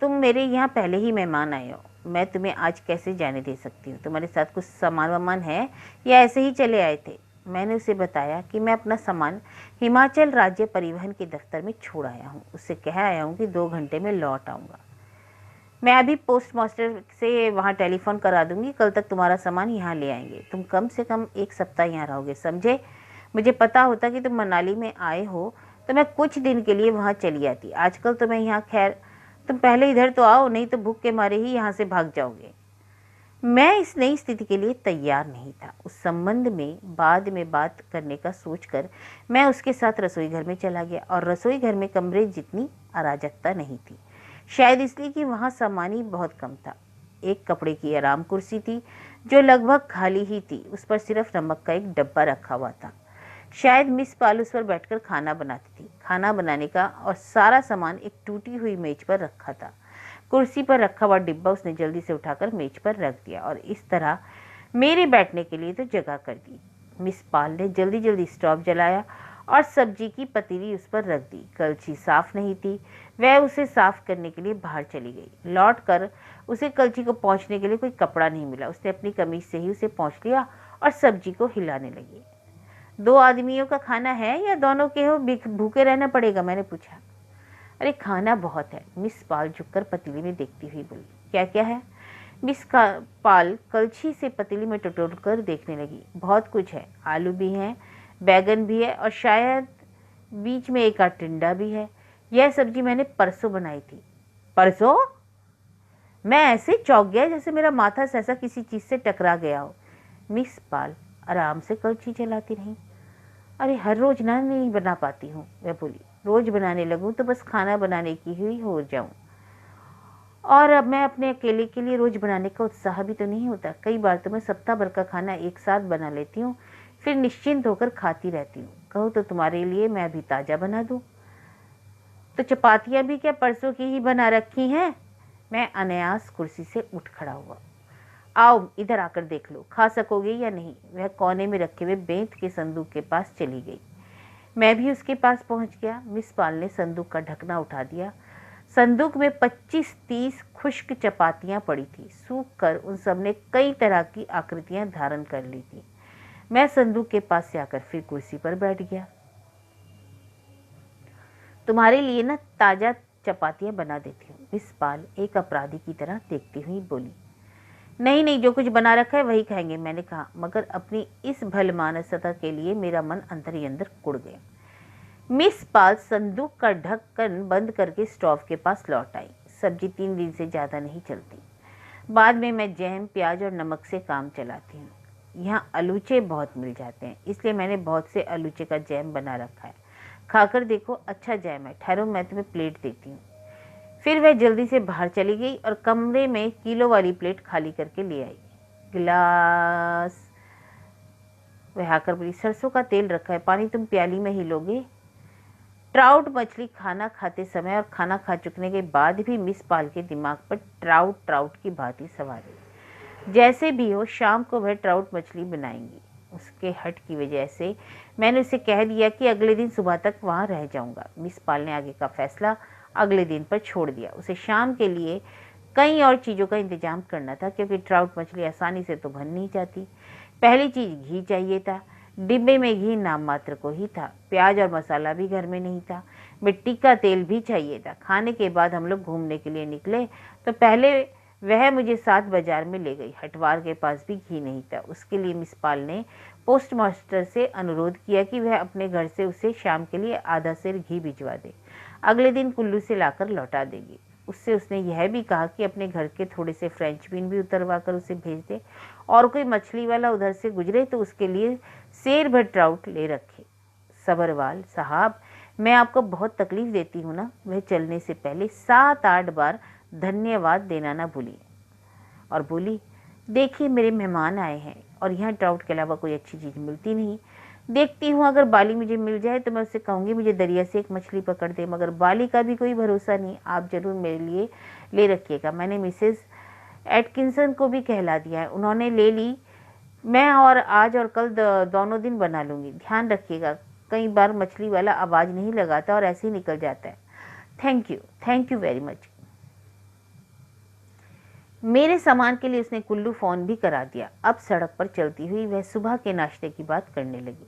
तुम मेरे यहाँ पहले ही मेहमान आए हो। मैं तुम्हें आज कैसे जाने दे सकती हूँ? तुम्हारे साथ कुछ सामान वामान है या ऐसे ही चले आए थे? मैंने उसे बताया कि मैं अपना सामान हिमाचल राज्य परिवहन के दफ्तर में छोड़ आया हूँ। उससे कह आया हूँ कि 2 घंटे में लौट आऊँगा। मैं अभी पोस्ट मास्टर से वहाँ टेलीफोन करा दूंगी, कल तक तुम्हारा सामान यहाँ ले आएंगे। तुम कम से कम 1 सप्ताह यहाँ रहोगे, समझे? मुझे पता होता कि तुम मनाली में आए हो तो मैं कुछ दिन के लिए वहाँ चली आती। आजकल तो मैं यहाँ, खैर तुम पहले इधर तो आओ, नहीं तो भूख के मारे ही यहाँ से भाग जाओगे। मैं इस नई स्थिति के लिए तैयार नहीं था। उस संबंध में बाद में बात करने का सोचकर मैं उसके साथ रसोई घर में चला गया, और रसोई घर में कमरे जितनी अराजकता नहीं थी, शायद इसलिए कि वहाँ सामान ही बहुत कम था। एक कपड़े की आराम कुर्सी थी जो लगभग खाली ही थी, उस पर सिर्फ नमक का एक डब्बा रखा हुआ था। शायद मिस पाल उस पर बैठकर खाना बनाती थी। खाना बनाने का और सारा सामान एक टूटी हुई मेज पर रखा था। कुर्सी पर रखा हुआ डिब्बा उसने जल्दी से उठाकर मेज पर रख दिया और इस तरह मेरे बैठने के लिए तो जगह कर दी। मिस पाल ने जल्दी जल्दी स्टोव जलाया और सब्जी की पतीली उस पर रख दी। कलछी साफ नहीं थी, वह उसे साफ करने के लिए बाहर चली गई। लौटकर उसे कलछी को पोंछने के लिए कोई कपड़ा नहीं मिला। उसने अपनी कमीज से ही उसे पोंछ लिया और सब्जी को हिलाने लगी। 2 आदमियों का खाना है या दोनों के हो भूखे रहना पड़ेगा? मैंने पूछा। अरे खाना बहुत है, मिस पाल झुककर पतीली में देखती हुई बोली। क्या क्या है? मिस पाल कलछी से पतीली में टटोल कर देखने लगी। बहुत कुछ है, आलू भी हैं, बैगन भी है और शायद बीच में एक आध टिंडा भी है। यह सब्जी मैंने परसों बनाई थी। परसों? मैं ऐसे चौंक गया जैसे मेरा माथा सहसा किसी चीज से टकरा गया हो। मिस पाल आराम से कलछी चलाती रही। अरे हर रोज ना नहीं बना पाती हूँ, वह बोली। रोज बनाने लगूं तो बस खाना बनाने की ही हो जाऊं, और अब मैं अपने अकेले के लिए रोज बनाने का उत्साह भी तो नहीं होता। कई बार तो मैं सप्ताह भर का खाना एक साथ बना लेती हूँ, फिर निश्चिंत होकर खाती रहती हूँ। कहो तो तुम्हारे लिए मैं अभी ताज़ा बना दूँ? तो चपातियाँ भी क्या परसों की ही बना रखी हैं? मैं अनायास कुर्सी से उठ खड़ा हुआ। आओ इधर आकर देख लो, खा सकोगे या नहीं? वह कोने में रखे हुए बेंत के संदूक के पास चली गई। मैं भी उसके पास पहुंच गया। मिस पाल ने संदूक का ढकना उठा दिया। संदूक में 25-30 खुश्क चपातियां पड़ी थी। सूख कर उन सब ने कई तरह की आकृतियां धारण कर ली थी। मैं संदूक के पास से आकर फिर कुर्सी पर बैठ गया। तुम्हारे लिए ना ताजा चपातियां बना देती हूँ, मिस पाल एक अपराधी की तरह देखती हुई बोली। नहीं नहीं, जो कुछ बना रखा है वही खाएंगे, मैंने कहा, मगर अपनी इस भलमानसता के लिए मेरा मन अंदर ही अंदर कुड़ गया। मिस पाल संदूक का ढक्कन बंद करके स्टोव के पास लौट आई। सब्जी 3 दिन से ज़्यादा नहीं चलती। बाद में मैं जैम, प्याज और नमक से काम चलाती हूँ। यहाँ आलूचे बहुत मिल जाते हैं, इसलिए मैंने बहुत से आलूचे का जैम बना रखा है। खाकर देखो, अच्छा जैम है। ठहरो, मैं तुम्हें प्लेट देती हूँ। फिर वह जल्दी से बाहर चली गई और कमरे में किलो वाली प्लेट खाली करके ले आई। गिलास, वह आकर बोली, सरसों का तेल रखा है, पानी तुम प्याली में ही लोगे? ट्राउट मछली खाना खाते समय और खाना खा चुकने के बाद भी मिस पाल के दिमाग पर ट्राउट की भांति सवार हुई। जैसे भी हो, शाम को वह ट्राउट मछली बनाएंगी। उसके हट की वजह से मैंने उसे कह दिया कि अगले दिन सुबह तक वहाँ रह जाऊंगा। मिस पाल ने आगे का फैसला अगले दिन पर छोड़ दिया। उसे शाम के लिए कई और चीज़ों का इंतजाम करना था, क्योंकि ट्राउट मछली आसानी से तो बन नहीं जाती। पहली चीज़ घी चाहिए था। डिब्बे में घी नाम मात्र को ही था। प्याज और मसाला भी घर में नहीं था। मिट्टी का तेल भी चाहिए था। खाने के बाद हम लोग घूमने के लिए निकले तो पहले वह मुझे साथ बाजार में ले गई। हटवार के पास भी घी नहीं था। उसके लिए मिस पाल ने पोस्ट मास्टर से अनुरोध किया कि वह अपने घर से उसे शाम के लिए आधा सेर घी भिजवा दे। अगले दिन कुल्लू से लाकर लौटा देगी। उससे उसने यह भी कहा कि अपने घर के थोड़े से फ्रेंच बीन भी उतरवा कर उसे भेज दे, और कोई मछली वाला उधर से गुजरे तो उसके लिए शेर भर ट्राउट ले रखे। सबरवाल साहब, मैं आपको बहुत तकलीफ देती हूँ ना? वह चलने से पहले 7-8 बार धन्यवाद देना ना भूली और बोली, देखिए मेरे मेहमान आए हैं और यहाँ ट्राउट के अलावा कोई अच्छी चीज़ मिलती नहीं। देखती हूँ, अगर बाली मुझे मिल जाए तो मैं उससे कहूँगी मुझे दरिया से एक मछली पकड़ दे, मगर बाली का भी कोई भरोसा नहीं। आप जरूर मेरे लिए ले रखिएगा। मैंने मिसेस एटकिंसन को भी कहला दिया है, उन्होंने ले ली। मैं और आज और कल दोनों दिन बना लूँगी। ध्यान रखिएगा, कई बार मछली वाला आवाज़ नहीं लगाता और ऐसे ही निकल जाता है। Thank you very much. मेरे सामान के लिए उसने कुल्लू फ़ोन भी करा दिया। अब सड़क पर चलती हुई वह सुबह के नाश्ते की बात करने लगी।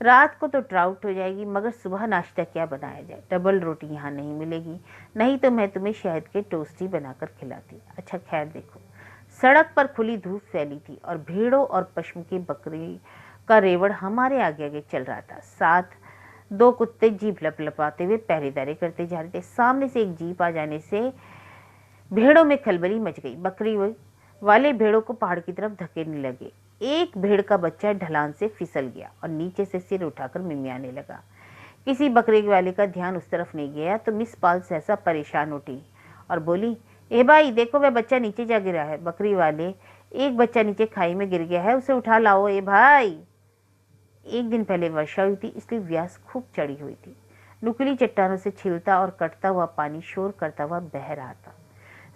रात को तो ट्राउट हो जाएगी, मगर सुबह नाश्ता क्या बनाया जाए? डबल रोटी यहाँ नहीं मिलेगी, नहीं तो मैं तुम्हें शहद के टोस्ट ही बनाकर खिलाती। अच्छा खैर देखो। सड़क पर खुली धूप फैली थी और भेड़ों और पशु की बकरी का रेवड़ हमारे आगे आगे चल रहा था। साथ 2 कुत्ते जीप लपलपाते हुए पहरेदारी करते जा रहे थे। सामने से एक जीप आ जाने से भेड़ों में खलबली मच गई। बकरी वाले भेड़ों को पहाड़ की तरफ धकेलने लगे। एक भेड़ का बच्चा ढलान से फिसल गया और नीचे से सिर उठाकर मिमियाने लगा। किसी बकरी वाले का ध्यान उस तरफ नहीं गया तो मिस पाल सहसा परेशान उठी और बोली, ए भाई देखो, वह बच्चा नीचे जा गिरा है। बकरी वाले, एक बच्चा नीचे खाई में गिर गया है, उसे उठा लाओ। ए भाई। एक दिन पहले वर्षा हुई थी, इसलिए व्यास खूब चढ़ी हुई थी। नुकीली चट्टानों से छिलता और कटता हुआ पानी शोर करता हुआ बह रहा था।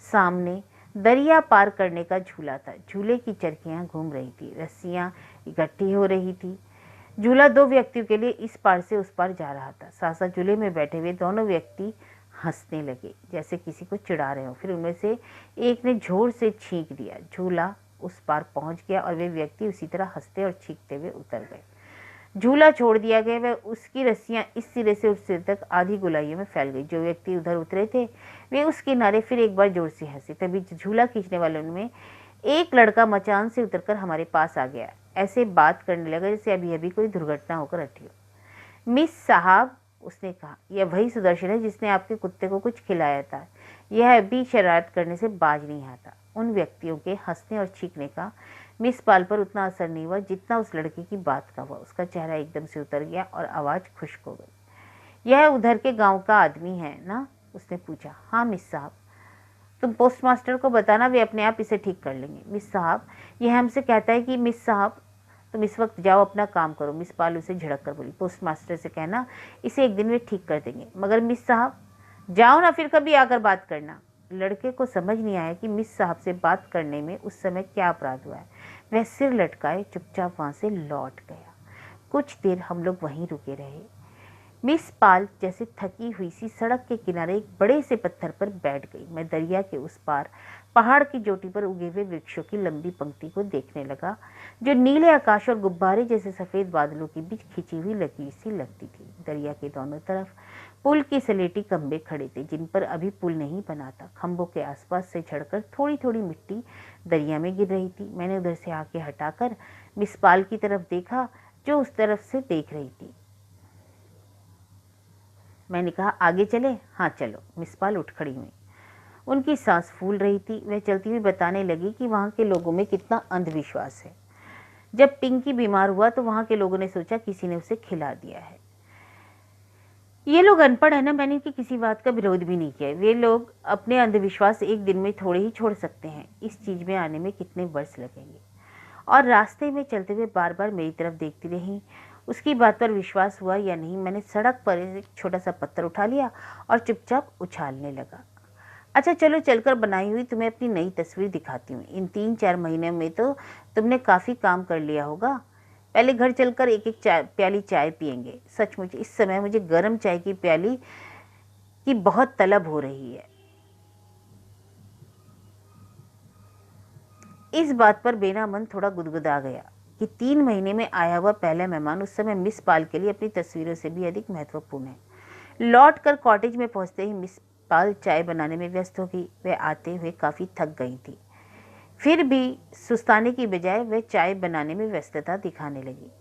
सामने दरिया पार करने का झूला था। झूले की चरखियां घूम रही थी, रस्सियां इकट्ठी हो रही थी। झूला 2 व्यक्तियों के लिए इस पार से उस पार जा रहा था। सासा झूले में बैठे हुए दोनों व्यक्ति हंसने लगे, जैसे किसी को चिढ़ा रहे हो। फिर उनमें से एक ने जोर से छींक दिया। झूला उस पार पहुंच गया और वे व्यक्ति उसी तरह हंसते और छींकते हुए उतर गए। झूला छोड़ दिया गया। वह उसकी रस्सियां इस सिरे से उस सिरे तक आधी गोलाइयों में फैल गई। जो व्यक्ति उधर उतरे थे वे उस किनारे फिर एक बार जोर से हंसे। तभी झूला खींचने वालों में एक लड़का मचान से उतरकर हमारे पास आ गया। ऐसे बात करने लगा जैसे अभी अभी कोई दुर्घटना होकर हटी हो। मिस साहब, उसने कहा, यह वही सुदर्शन है जिसने आपके कुत्ते को कुछ खिलाया था। यह अभी शरारत करने से बाज नहीं आता। उन व्यक्तियों के हंसने और छींकने का मिस पाल पर उतना असर नहीं हुआ जितना उस लड़के की बात का हुआ। उसका चेहरा एकदम से उतर गया और आवाज़ खुश्क हो गई। यह उधर के गांव का आदमी है ना? उसने पूछा। हाँ मिस साहब। तुम पोस्ट मास्टर को बताना, वे अपने आप इसे ठीक कर लेंगे। मिस साहब, यह हमसे कहता है कि मिस साहब तुम इस वक्त जाओ, अपना काम करो। मिस पाल उसे झिड़क कर बोली। पोस्ट मास्टर से कहना इसे एक दिन वे ठीक कर देंगे। मगर मिस साहब, जाओ ना, फिर कभी आकर बात करना। लड़के को समझ नहीं आया कि मिस साहब से बात करने में उस समय क्या अपराध हुआ है। वह सिर लटकाए चुपचाप वहाँ से लौट गया। कुछ देर हम लोग वहीं रुके रहे। मिस पाल जैसे थकी हुई सी सड़क के किनारे एक बड़े से पत्थर पर बैठ गई। मैं दरिया के उस पार पहाड़ की चोटी पर उगे हुए वृक्षों की लंबी पंक्ति को देखने लगा, जो नीले आकाश और गुब्बारे जैसे सफेद बादलों के बीच खिंची हुई लकीर सी लगती थी। दरिया के दोनों तरफ पुल के सलेटी खंभे खड़े थे, जिन पर अभी पुल नहीं बना था। खंभों के आसपास से झड़कर थोड़ी थोड़ी मिट्टी दरिया में गिर रही थी। मैंने उधर से आंखें हटाकर मिस पाल की तरफ देखा, जो उस तरफ से देख रही थी। मैंने कहा, आगे चले? हाँ चलो। मिस पाल उठ खड़ी हुई। उनकी सांस फूल रही थी। वह चलती हुई बताने लगी कि वहाँ के लोगों में कितना अंधविश्वास है। जब पिंकी बीमार हुआ तो वहाँ के लोगों ने सोचा किसी ने उसे खिला दिया है। ये लोग अनपढ़ है ना, मैंने इनकी किसी बात का विरोध भी नहीं किया। वे लोग अपने अंधविश्वास एक दिन में थोड़े ही छोड़ सकते हैं। इस चीज में आने में कितने वर्ष लगेंगे। और रास्ते में चलते हुए बार बार मेरी तरफ देखती रही। उसकी बात पर विश्वास हुआ या नहीं, मैंने सड़क पर एक छोटा सा पत्थर उठा लिया और चुपचाप उछालने लगा। अच्छा चलो, चलकर बनाई हुई तुम्हें अपनी नई तस्वीर दिखाती हूँ। इन 3-4 महीने में तो तुमने काफ़ी काम कर लिया होगा। पहले घर चलकर एक एक प्याली चाय पियेंगे। सचमुच इस समय मुझे गर्म चाय की प्याली की बहुत तलब हो रही है। इस बात पर बेना मन थोड़ा गुदगुदा गया कि 3 महीने में आया हुआ पहला मेहमान उस समय मिस पाल के लिए अपनी तस्वीरों से भी अधिक महत्वपूर्ण है। लौट कर कॉटेज में पहुंचते ही मिस पाल चाय बनाने में व्यस्त हो गई। वह आते हुए काफ़ी थक गई थी, फिर भी सुस्ताने की बजाय वह चाय बनाने में व्यस्तता दिखाने लगी।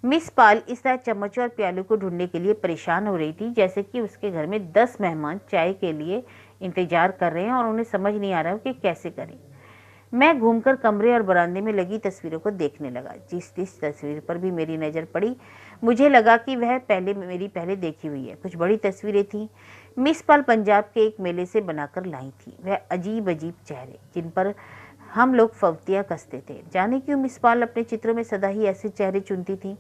मिस पाल इस तरह चम्मचों और प्यालों को ढूंढने के लिए परेशान हो रही थी, जैसे कि उसके घर में 10 मेहमान चाय के लिए इंतजार कर रहे हैं और उन्हें समझ नहीं आ रहा कि कैसे करें। मैं घूमकर कमरे और बरामदे में लगी तस्वीरों को देखने लगा। जिस जिस तस्वीर पर भी मेरी नज़र पड़ी, मुझे लगा कि वह मेरी पहले देखी हुई है। कुछ बड़ी तस्वीरें थीं। मिस पाल पंजाब के एक मेले से बनाकर लाई थी। वह अजीब अजीब चेहरे, जिन पर हम लोग फवतियाँ कसते थे। जाने क्यों मिस पाल अपने चित्रों में सदा ही ऐसे चेहरे चुनती थी।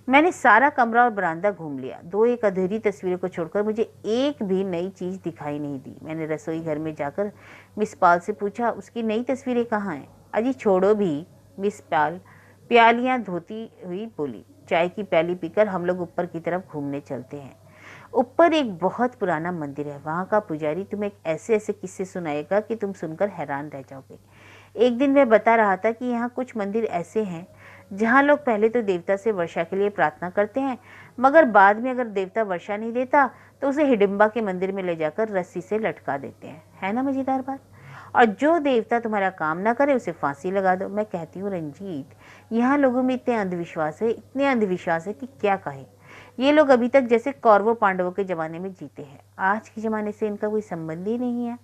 मैंने सारा कमरा और बरामदा घूम लिया। 2-1 अधूरी तस्वीरों को छोड़कर मुझे एक भी नई चीज़ दिखाई नहीं दी। मैंने रसोई घर में जाकर मिस पाल से पूछा, उसकी नई तस्वीरें कहाँ हैं? अजी छोड़ो भी, मिस पाल प्यालियाँ धोती हुई बोली। चाय की प्याली पीकर हम लोग ऊपर की तरफ घूमने चलते हैं। ऊपर एक बहुत पुराना मंदिर है। वहाँ का पुजारी तुम्हें ऐसे ऐसे किस्से सुनाएगा कि तुम सुनकर हैरान रह जाओगे। एक दिन वह बता रहा था कि यहाँ कुछ मंदिर ऐसे हैं जहाँ लोग पहले तो देवता से वर्षा के लिए प्रार्थना करते हैं, मगर बाद में अगर देवता वर्षा नहीं देता तो उसे हिडिंबा के मंदिर में ले जाकर रस्सी से लटका देते हैं। है ना मजेदार बात? और जो देवता तुम्हारा काम ना करे उसे फांसी लगा दो। मैं कहती हूँ रंजीत, यहाँ लोगों में इतने अंधविश्वास है कि क्या कहें। ये लोग अभी तक जैसे कौरवों पांडवों के जमाने में जीते हैं। आज के जमाने से इनका कोई संबंध ही नहीं है।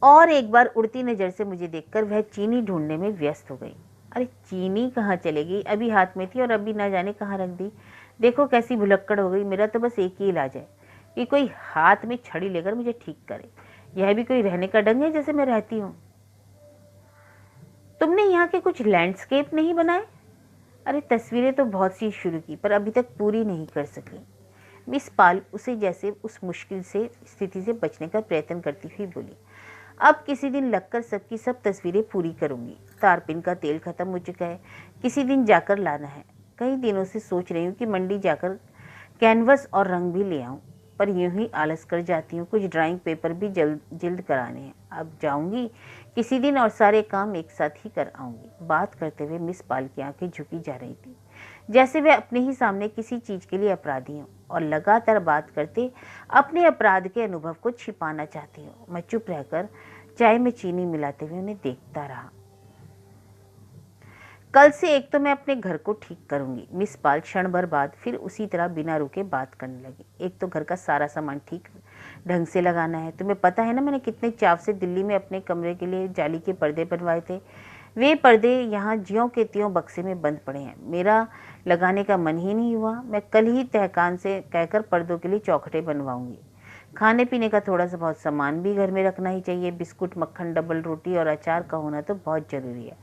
और एक बार उड़ती नज़र से मुझे देखकर वह चीनी ढूंढने में व्यस्त हो गई। अरे चीनी कहाँ चलेगी, अभी हाथ में थी और अभी ना जाने कहाँ रख दी। देखो कैसी भुलक्कड़ हो गई। मेरा तो बस एक ही इलाज है कि कोई हाथ में छड़ी लेकर मुझे ठीक करे। यह भी कोई रहने का ढंग है जैसे मैं रहती हूँ। तुमने यहाँ के कुछ लैंडस्केप नहीं बनाए? अरे तस्वीरें तो बहुत सी शुरू की, पर अभी तक पूरी नहीं कर सकी। मिस पाल उसे जैसे उस मुश्किल से स्थिति से बचने का प्रयत्न करती हुई बोली, अब किसी दिन लगकर सबकी सब तस्वीरें पूरी करूंगी। तारपिन का तेल खत्म हो चुका है, किसी दिन जाकर लाना है। कई दिनों से सोच रही हूँ कि मंडी जाकर कैनवस और रंग भी ले आऊं, पर यूं ही आलस कर जाती हूँ। कुछ ड्राइंग पेपर भी जिल्द कराने हैं। अब जाऊंगी किसी दिन और सारे काम एक साथ ही कर आऊंगी। बात करते हुए मिस पाल की आंखें झुकी जा रही थी, जैसे वे अपने ही सामने किसी चीज के लिए अपराधी हों, और लगातार बात करते अपने अपराध के अनुभव को छिपाना चाहती हूँ। मैं चुप रहकर चाय में चीनी मिलाते हुए उन्हें देखता रहा। कल से एक तो मैं अपने घर को ठीक करूंगी। मिस पाल क्षण भर बाद फिर उसी तरह बिना रुके बात करने लगी। एक तो घर का सारा सामान ठीक ढंग से लगाना है। तुम्हें पता है ना, मैंने कितने चाव से दिल्ली में अपने कमरे के लिए जाली के पर्दे बनवाए थे। वे पर्दे यहाँ ज्यों के त्यों बक्से में बंद पड़े हैं। मेरा लगाने का मन ही नहीं हुआ। मैं कल ही तहखान से कहकर पर्दों के लिए चौखटें बनवाऊंगी। खाने पीने का थोड़ा सा बहुत सामान भी घर में रखना ही चाहिए। बिस्कुट, मक्खन, डबल रोटी और अचार का होना तो बहुत ज़रूरी है।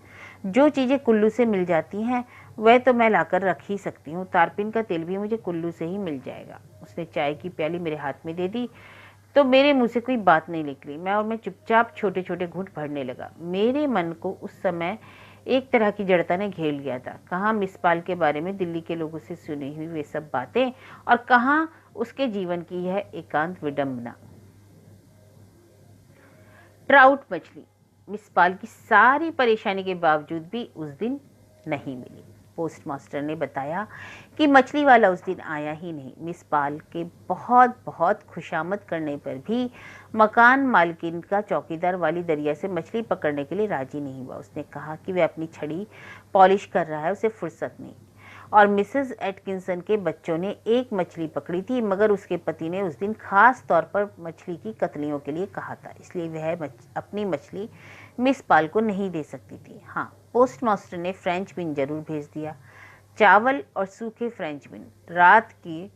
जो चीज़ें कुल्लू से मिल जाती हैं वह तो मैं लाकर रख ही सकती हूँ। तारपीन का तेल भी मुझे कुल्लू से ही मिल जाएगा। उसने चाय की प्याली मेरे हाथ में दे दी तो मेरे मुंह से कोई बात नहीं निकली। मैं चुपचाप छोटे छोटे घूंट भरने लगा। मेरे मन को उस समय एक तरह की जड़ता ने घेर लिया था। कहाँ मिस पाल के बारे में दिल्ली के लोगों से सुनी हुई वे सब बातें, और कहाँ उसके जीवन की यह एकांत विडंबना। ट्राउट मछली मिस पाल की सारी परेशानी के बावजूद भी उस दिन नहीं मिली। पोस्टमास्टर ने बताया कि मछली वाला उस दिन आया ही नहीं। मिस पाल के बहुत बहुत खुशामद करने पर भी मकान मालकिन का चौकीदार वाली दरिया से मछली पकड़ने के लिए राजी नहीं हुआ। उसने कहा कि वह अपनी छड़ी पॉलिश कर रहा है, उसे फुर्सत नहीं। और मिसेस एटकिंसन के बच्चों ने एक मछली पकड़ी थी, मगर उसके पति ने उस दिन खास तौर पर मछली की कतलियों के लिए कहा था, इसलिए वह अपनी मछली मिस पाल को नहीं दे सकती थी। हाँ, पोस्टमास्टर ने फ्रेंच बीन जरूर भेज दिया, चावल और सूखे फ्रेंच बीन। रात की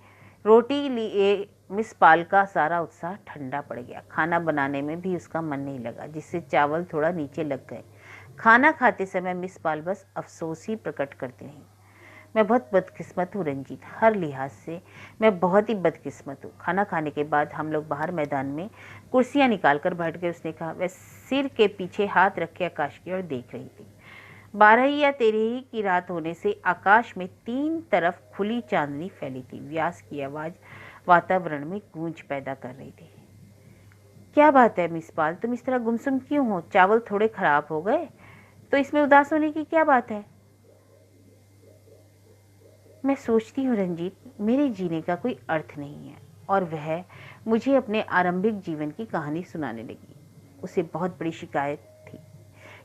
रोटी लिए मिस पाल का सारा उत्साह ठंडा पड़ गया। खाना बनाने में भी उसका मन नहीं लगा, जिससे चावल थोड़ा नीचे लग गए। खाना खाते समय मिस पाल बस अफसोस ही प्रकट करती रही। मैं बहुत बदकिस्मत हूँ रंजीत, हर लिहाज से मैं बहुत ही बदकिस्मत हूँ। खाना खाने के बाद हम लोग बाहर मैदान में कुर्सियाँ निकाल कर बैठ गए। उसने कहा। वह सिर के पीछे हाथ रखे आकाश की ओर देख रही थी। 12 या 13 की रात होने से आकाश में 3 तरफ खुली चांदनी फैली थी। व्यास की आवाज़ वातावरण में गूंज पैदा कर रही थी। क्या बात है मिस पाल, तुम इस तरह गुमसुम क्यों हो? चावल थोड़े खराब हो गए तो इसमें उदास होने की क्या बात है? मैं सोचती हूँ रंजीत, मेरे जीने का कोई अर्थ नहीं है। और वह मुझे अपने आरंभिक जीवन की कहानी सुनाने लगी। उसे बहुत बड़ी शिकायत थी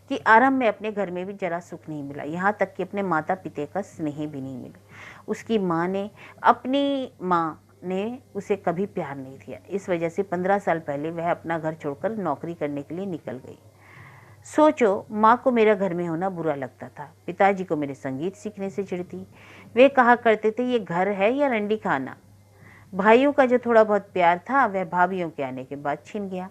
कि आरंभ में अपने घर में भी जरा सुख नहीं मिला, यहाँ तक कि अपने माता पिता का स्नेह भी नहीं मिला। उसकी अपनी माँ ने उसे कभी प्यार नहीं दिया। इस वजह से 15 साल पहले वह अपना घर छोड़कर नौकरी करने के लिए निकल गई। सोचो, माँ को मेरा घर में होना बुरा लगता था, पिताजी को मेरे संगीत सीखने से चिढ़ती। वे कहा करते थे ये घर है या रंडी खाना। भाइयों का जो थोड़ा बहुत प्यार था वह भाभीयों के आने के बाद छिन गया।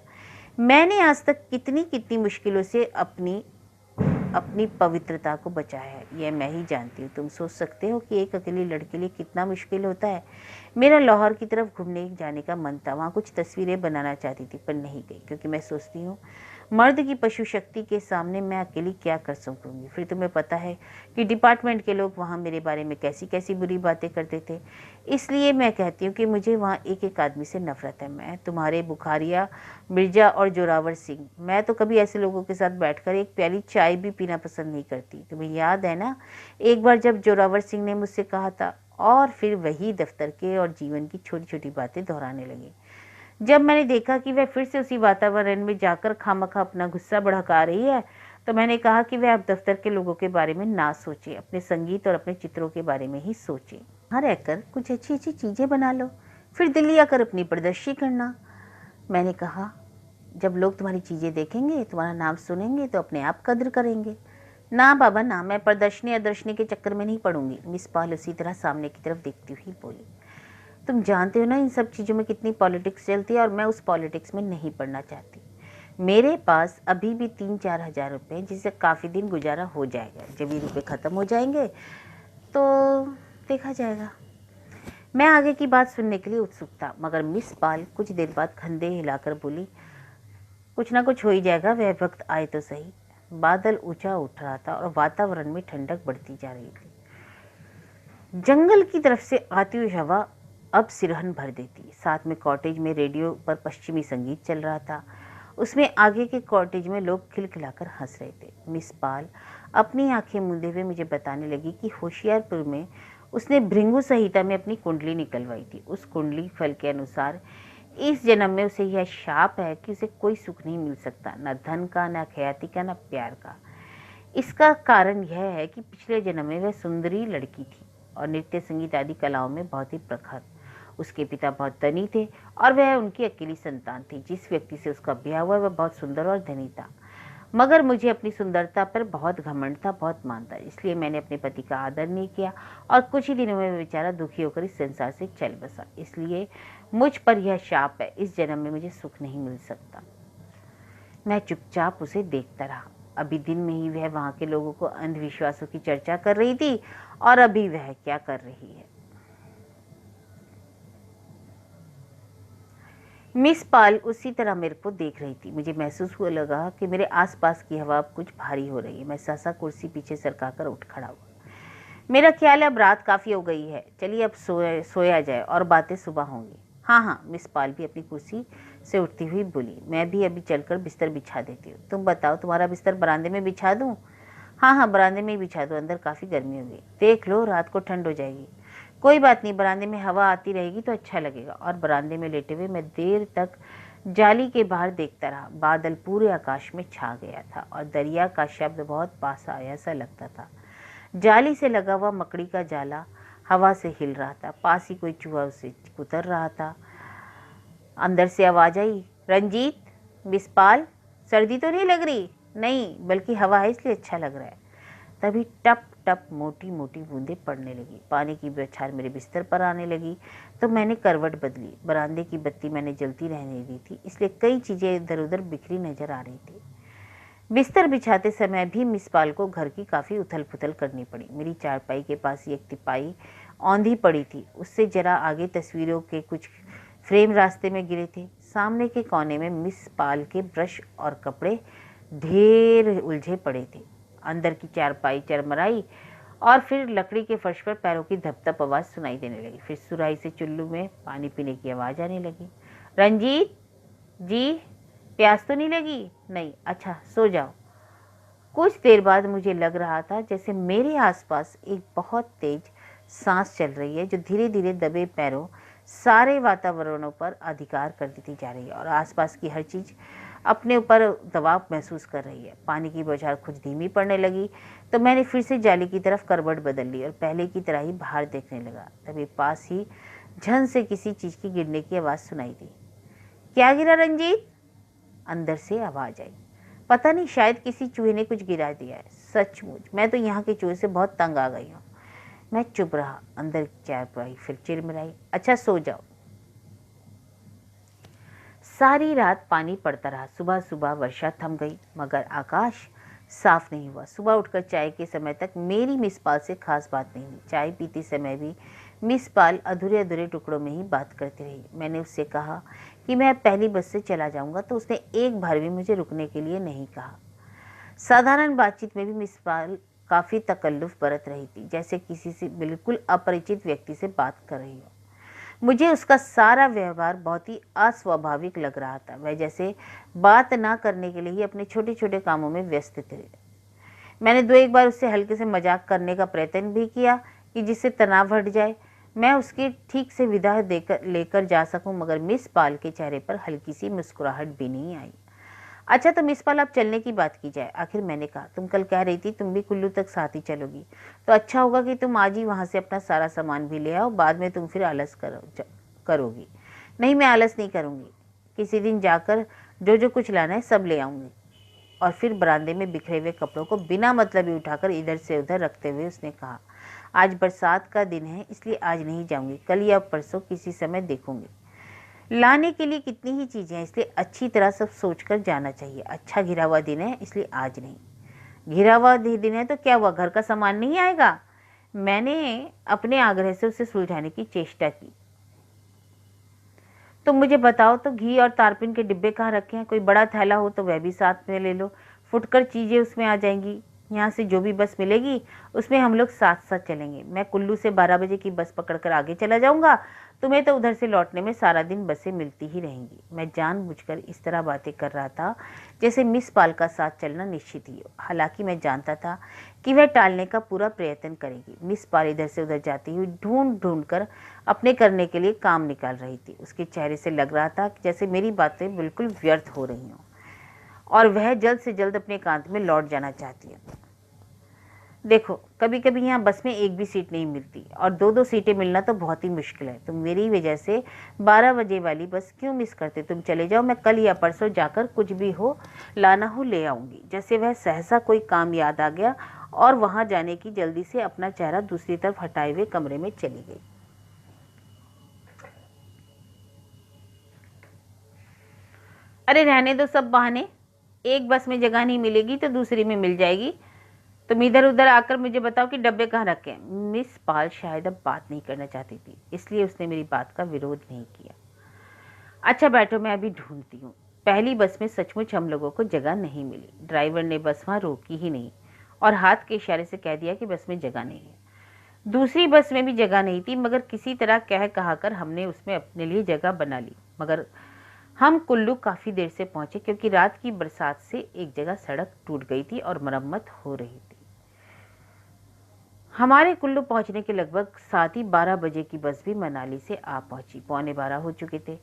मैंने आज तक कितनी कितनी मुश्किलों से अपनी पवित्रता को बचाया है, यह मैं ही जानती हूँ। तुम सोच सकते हो कि एक अकेली लड़की के लिए कितना मुश्किल होता है। मेरा लाहौर की तरफ घूमने जाने का मन था, वहाँ कुछ तस्वीरें बनाना चाहती थी, पर नहीं गई, क्योंकि मैं सोचती हूँ मर्द की पशु शक्ति के सामने मैं अकेली क्या कर सकूंगी। फिर तुम्हें पता है कि डिपार्टमेंट के लोग वहाँ मेरे बारे में कैसी कैसी बुरी बातें करते थे। इसलिए मैं कहती हूँ कि मुझे वहाँ एक एक आदमी से नफरत है। मैं, तुम्हारे बुखारिया, मिर्जा और जोरावर सिंह, मैं तो कभी ऐसे लोगों के साथ बैठकर एक प्याली चाय भी पीना पसंद नहीं करती। तुम्हें याद है ना, एक बार जब जोरावर सिंह ने मुझसे कहा था। और फिर वही दफ्तर के और जीवन की छोटी छोटी बातें दोहराने लगी। जब मैंने देखा कि वह फिर से उसी वातावरण में जाकर खामखा अपना गुस्सा भड़का रही है, तो मैंने कहा कि वह अब दफ्तर के लोगों के बारे में ना सोचे, अपने संगीत और अपने चित्रों के बारे में ही सोचे। वहाँ रहकर कुछ अच्छी अच्छी चीज़ें बना लो, फिर दिल्ली आकर अपनी प्रदर्शनी करना। मैंने कहा, जब लोग तुम्हारी चीज़ें देखेंगे, तुम्हारा नाम सुनेंगे, तो अपने आप कद्र करेंगे। ना बाबा ना, मैं प्रदर्शनी के चक्कर में नहीं पड़ूंगी। मिस पाल उसी तरह सामने की तरफ देखती हुई बोली। तुम जानते हो ना इन सब चीज़ों में कितनी पॉलिटिक्स चलती है, और मैं उस पॉलिटिक्स में नहीं पढ़ना चाहती। मेरे पास अभी भी 3-4 हज़ार रुपये, जिससे काफ़ी दिन गुजारा हो जाएगा। जब ये रुपये ख़त्म हो जाएंगे तो देखा जाएगा। मैं आगे की बात सुनने के लिए उत्सुक था, मगर मिस पाल कुछ देर बाद कंधे हिलाकर बोली, कुछ ना कुछ हो ही जाएगा, वह वक्त आए तो सही। बादल ऊंचा उठ रहा था और वातावरण में ठंडक बढ़ती जा रही थी। जंगल की तरफ से आती हुई हवा अब सिरहन भर देती। साथ में कॉटेज में रेडियो पर पश्चिमी संगीत चल रहा था। उसमें आगे के कॉटेज में लोग खिलखिलाकर हंस रहे थे। मिस पाल अपनी आंखें मूंदे हुए मुझे बताने लगी कि होशियारपुर में उसने भृंगु संहिता में अपनी कुंडली निकलवाई थी। उस कुंडली फल के अनुसार इस जन्म में उसे यह शाप है कि उसे कोई सुख नहीं मिल सकता, न धन का, न ख्याति का, न प्यार का। इसका कारण यह है कि पिछले जन्म में वह सुंदरी लड़की थी और नृत्य संगीत आदि कलाओं में बहुत ही प्रखर। उसके पिता बहुत धनी थे और वह उनकी अकेली संतान थी। जिस व्यक्ति से उसका ब्याह हुआ वह बहुत सुंदर और धनी था, मगर मुझे अपनी सुंदरता पर बहुत घमंड था, बहुत मान था। इसलिए मैंने अपने पति का आदर नहीं किया और कुछ ही दिनों में वह बेचारा दुखी होकर इस संसार से चल बसा। इसलिए मुझ पर यह शाप है, इस जन्म में मुझे सुख नहीं मिल सकता। मैं चुपचाप उसे देखता रहा। अभी दिन में ही वह वहाँ के लोगों को अंधविश्वासों की चर्चा कर रही थी, और अभी वह क्या कर रही है। मिस पाल उसी तरह मेरे को देख रही थी। मुझे महसूस हुआ लगा कि मेरे आसपास की हवा अब कुछ भारी हो रही है। मैं सहसा कुर्सी पीछे सरकाकर उठ खड़ा हुआ। मेरा ख्याल है अब रात काफ़ी हो गई है, चलिए अब सोया जाए और बातें सुबह होंगी। हाँ हाँ, मिस पाल भी अपनी कुर्सी से उठती हुई बोली, मैं भी अभी चलकर बिस्तर बिछा देती हूँ। तुम बताओ, तुम्हारा बिस्तर बरामदे में बिछा दूँ? हाँ हाँ, बरामदे में ही बिछा दो, अंदर काफ़ी गर्मी होगी। देख लो, रात को ठंड हो जाएगी। कोई बात नहीं, बरामदे में हवा आती रहेगी तो अच्छा लगेगा। और बरामदे में लेटे हुए मैं देर तक जाली के बाहर देखता रहा। बादल पूरे आकाश में छा गया था और दरिया का शब्द बहुत पास आया सा लगता था। जाली से लगा हुआ मकड़ी का जाला हवा से हिल रहा था। पास ही कोई चूहा उसे कुतर रहा था। अंदर से आवाज आई, रंजीत, मिस पाल, सर्दी तो नहीं लग रही? नहीं, बल्कि हवा है इसलिए अच्छा लग रहा है। तभी टप टप मोटी मोटी बूंदें पड़ने लगी। पानी की बौछार मेरे बिस्तर पर आने लगी तो मैंने करवट बदली। बरामदे की बत्ती मैंने जलती रहने दी थी, इसलिए कई चीज़ें इधर उधर बिखरी नजर आ रही थी। बिस्तर बिछाते समय भी मिस पाल को घर की काफ़ी उथल पुथल करनी पड़ी। मेरी चारपाई के पास ही एक तिपाई औंधी पड़ी थी। उससे जरा आगे तस्वीरों के कुछ फ्रेम रास्ते में गिरे थे। सामने के कोने में मिस पाल के ब्रश और कपड़े ढेर उलझे पड़े थे। अंदर की चारपाई चरमराई और फिर लकड़ी के फर्श पर पैरों की धप-धप आवाज़ सुनाई देने लगी। फिर सुराही से चुल्लू में पानी पीने की आवाज़ आने लगी। रंजीत जी, प्यास तो नहीं लगी? नहीं, अच्छा सो जाओ। कुछ देर बाद मुझे लग रहा था जैसे मेरे आसपास एक बहुत तेज सांस चल रही है जो धीरे धीरे दबे पैरों सारे वातावरणों पर अधिकार कर देती जा रही है और आसपास की हर चीज़ अपने ऊपर दबाव महसूस कर रही है। पानी की बौछार कुछ धीमी पड़ने लगी तो मैंने फिर से जाली की तरफ करवट बदल ली और पहले की तरह ही बाहर देखने लगा। तभी पास ही झन से किसी चीज़ की गिरने की आवाज़ सुनाई दी। क्या गिरा रंजीत? अंदर से आवाज़ आई। पता नहीं, शायद किसी चूहे ने कुछ गिरा दिया है। सचमुच मैं तो यहाँ के चूहे से बहुत तंग आ गई हूँ। मैं चुप रहा। अंदर चारपाई फिर चिरमिराई। अच्छा सो जाओ। सारी रात पानी पड़ता रहा। सुबह सुबह वर्षा थम गई मगर आकाश साफ नहीं हुआ। सुबह उठकर चाय के समय तक मेरी मिस पाल से खास बात नहीं हुई। चाय पीते समय भी मिस पाल अधूरे अधूरे टुकड़ों में ही बात करती रही। मैंने उससे कहा कि मैं पहली बस से चला जाऊंगा तो उसने एक बार भी मुझे रुकने के लिए नहीं कहा। साधारण बातचीत में भी मिस पाल काफ़ी तकल्लुफ़ बरत रही थी, जैसे किसी से बिल्कुल अपरिचित व्यक्ति से बात कर रही हो। मुझे उसका सारा व्यवहार बहुत ही अस्वाभाविक लग रहा था। वह जैसे बात ना करने के लिए ही अपने छोटे छोटे कामों में व्यस्त थे। मैंने दो एक बार उससे हल्के से मजाक करने का प्रयत्न भी किया कि जिससे तनाव हट जाए, मैं उसकी ठीक से विदा देकर लेकर जा सकूं, मगर मिस पाल के चेहरे पर हल्की सी मुस्कुराहट भी नहीं आई। अच्छा तो मिस पाल, अब चलने की बात की जाए। आखिर मैंने कहा, तुम कल कह रही थी तुम भी कुल्लू तक साथ ही चलोगी, तो अच्छा होगा कि तुम आज ही वहां से अपना सारा सामान भी ले आओ। बाद में तुम फिर आलस करोगी। नहीं, मैं आलस नहीं करूंगी। किसी दिन जाकर जो जो कुछ लाना है सब ले आऊंगी। और फिर बरामदे में बिखरे हुए कपड़ों को बिना मतलब ही उठाकर इधर से उधर रखते हुए उसने कहा, आज बरसात का दिन है इसलिए आज नहीं जाऊंगी, कल या परसों किसी समय देखूंगी। लाने के लिए कितनी ही चीज़ें हैं, इसलिए अच्छी तरह सब सोचकर जाना चाहिए। अच्छा घिरा हुआ दिन है इसलिए आज नहीं। घिरा हुआ दिन है तो क्या हुआ, घर का सामान नहीं आएगा? मैंने अपने आग्रह से उसे सुलझाने की चेष्टा की। तो मुझे बताओ तो घी और तारपीन के डिब्बे कहाँ रखे हैं? कोई बड़ा थैला हो तो वह भी साथ में ले लो, फुटकर चीज़ें उसमें आ जाएंगी। यहाँ से जो भी बस मिलेगी उसमें हम लोग साथ साथ चलेंगे। मैं कुल्लू से 12 बजे की बस पकड़कर आगे चला जाऊँगा। तुम्हें तो उधर से लौटने में सारा दिन बसें मिलती ही रहेंगी। मैं जानबूझकर इस तरह बातें कर रहा था जैसे मिस पाल का साथ चलना निश्चित ही हो। हालांकि मैं जानता था कि वह टालने का पूरा प्रयत्न करेगी। मिस पाल इधर से उधर जाती हुई ढूंढ ढूंढ कर अपने करने के लिए काम निकाल रही थी। उसके चेहरे से लग रहा था कि जैसे मेरी बातें बिल्कुल व्यर्थ हो रही हों और वह जल्द से जल्द अपने एकांत में लौट जाना चाहती है। देखो, कभी कभी यहाँ बस में एक भी सीट नहीं मिलती और दो दो सीटें मिलना तो बहुत ही मुश्किल है। तुम मेरी वजह से 12 बजे वाली बस क्यों मिस करते? तुम चले जाओ, मैं कल या परसों जाकर कुछ भी हो लाना हो ले आऊँगी। जैसे वह सहसा कोई काम याद आ गया और वहाँ जाने की जल्दी से अपना चेहरा दूसरी तरफ हटाए हुए कमरे में चली गई। अरे रहने दो सब बहाने, एक बस में जगह नहीं मिलेगी तो दूसरी में मिल जाएगी। तुम इधर उधर आकर मुझे बताओ कि डब्बे कहाँ रखे हैं। मिस पाल शायद अब बात नहीं करना चाहती थी, इसलिए उसने मेरी बात का विरोध नहीं किया। अच्छा बैठो, मैं अभी ढूंढती हूँ। पहली बस में सचमुच हम लोगों को जगह नहीं मिली। ड्राइवर ने बस वहां रोकी ही नहीं और हाथ के इशारे से कह दिया कि बस में जगह नहीं है। दूसरी बस में भी जगह नहीं थी, मगर किसी तरह कह कहा कर हमने उसमें अपने लिए जगह बना ली। मगर हम कुल्लू काफी देर से पहुंचे, क्योंकि रात की बरसात से एक जगह सड़क टूट गई थी और मरम्मत हो रही थी। हमारे कुल्लू पहुंचने के लगभग 7:12 बजे की बस भी मनाली से आ पहुंची। 11:15 हो चुके थे।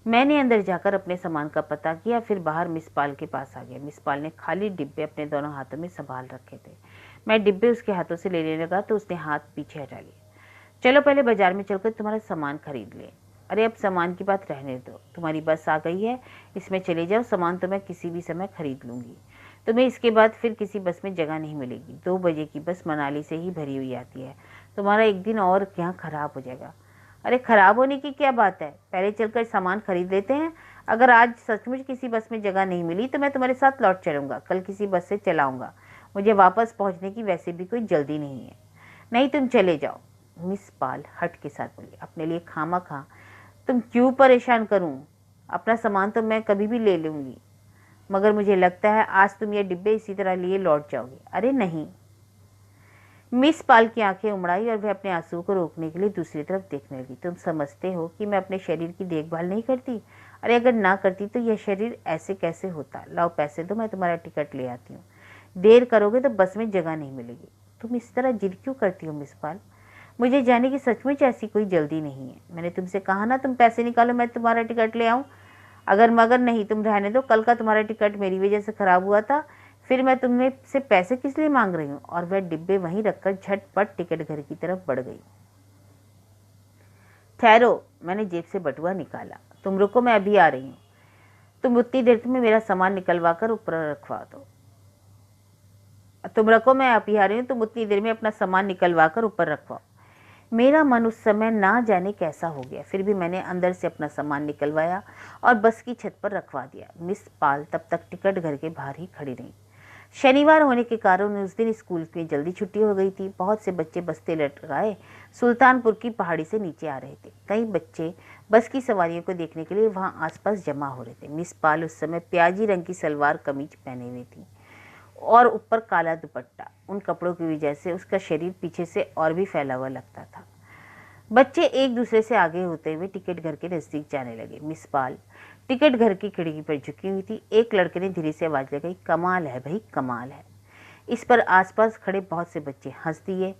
मैंने अंदर जाकर अपने सामान का पता किया, फिर बाहर मिस पाल के पास आ गया। मिस पाल ने खाली डिब्बे अपने दोनों हाथों में संभाल रखे थे। मैं डिब्बे उसके हाथों से लेने लगा तो उसने हाथ पीछे हटा लिए। चलो पहले बाजार में चलकर तुम्हारा सामान खरीद ले। अरे अब सामान की बात रहने दो, तुम्हारी बस आ गई है, इसमें चले जाओ। सामान तो मैं किसी भी समय खरीद लूंगी। तुम्हें इसके बाद फिर किसी बस में जगह नहीं मिलेगी। 2 बजे की बस मनाली से ही भरी हुई आती है। तुम्हारा एक दिन और यहाँ खराब हो जाएगा। अरे खराब होने की क्या बात है, पहले चलकर सामान खरीद लेते हैं। अगर आज सचमुच किसी बस में जगह नहीं मिली तो मैं तुम्हारे साथ लौट चलूंगा, कल किसी बस से चलाऊंगा। मुझे वापस पहुंचने की वैसे भी कोई जल्दी नहीं है। नहीं, तुम चले जाओ। मिस पाल हट के साथ बोली, अपने लिए खामा खा तुम क्यों परेशान करूं? अपना सामान तो मैं कभी भी ले लूंगी, मगर मुझे लगता है आज तुम ये डिब्बे इसी तरह लिए लौट जाओगे। अरे नहीं। मिस पाल की आंखें उमड़ाई और वह अपने आंसू को रोकने के लिए दूसरी तरफ देखने लगी। तुम समझते हो कि मैं अपने शरीर की देखभाल नहीं करती? अरे अगर ना करती तो यह शरीर ऐसे कैसे होता। लाओ पैसे दो, मैं तुम्हारा टिकट ले आती हूँ। देर करोगे तो बस में जगह नहीं मिलेगी। तुम इस तरह जिद क्यों करती हो मिस पाल? मुझे जाने की सचमुच ऐसी कोई जल्दी नहीं है। मैंने तुमसे कहा ना, तुम पैसे निकालो, मैं तुम्हारा टिकट ले आऊं। अगर मगर नहीं, तुम रहने दो। कल का तुम्हारा टिकट मेरी वजह से खराब हुआ था, फिर मैं तुमने से पैसे किस लिए मांग रही हूँ? और वह डिब्बे वहीं रखकर झटपट टिकट घर की तरफ बढ़ गई। ठहरो, मैंने जेब से बटुआ निकाला। तुम रुको, मैं अभी आ रही हूँ। तुम उतनी देर में मेरा सामान निकलवा कर ऊपर रखवा दो। तुम रखो, मैं अभी आ रही हूँ। तुम उतनी देर में अपना सामान निकलवा कर ऊपर रखवाओ। मेरा मन उस समय ना जाने कैसा हो गया। फिर भी मैंने अंदर से अपना सामान निकलवाया और बस की छत पर रखवा दिया। मिस पाल तब तक टिकट घर के बाहर ही खड़ी रही। शनिवार होने के कारण उस दिन स्कूल में जल्दी छुट्टी हो गई थी। बहुत से बच्चे बस्ते लटकाए सुल्तानपुर की पहाड़ी से नीचे आ रहे थे। कई बच्चे बस की सवारियों को देखने के लिए वहां आसपास जमा हो रहे थे। मिस पाल उस समय प्याजी रंग की सलवार कमीज पहने हुई थी और ऊपर काला दुपट्टा। उन कपड़ों की वजह से उसका शरीर पीछे से और भी फैला हुआ लगता था। बच्चे एक दूसरे से आगे होते हुए टिकट घर के नजदीक जाने लगे। मिस पाल टिकट घर की खिड़की पर झुकी हुई थी। एक लड़के ने धीरे से आवाज लगाई, कमाल है भाई, कमाल है। इस पर आसपास खड़े बहुत से बच्चे हंस दिए।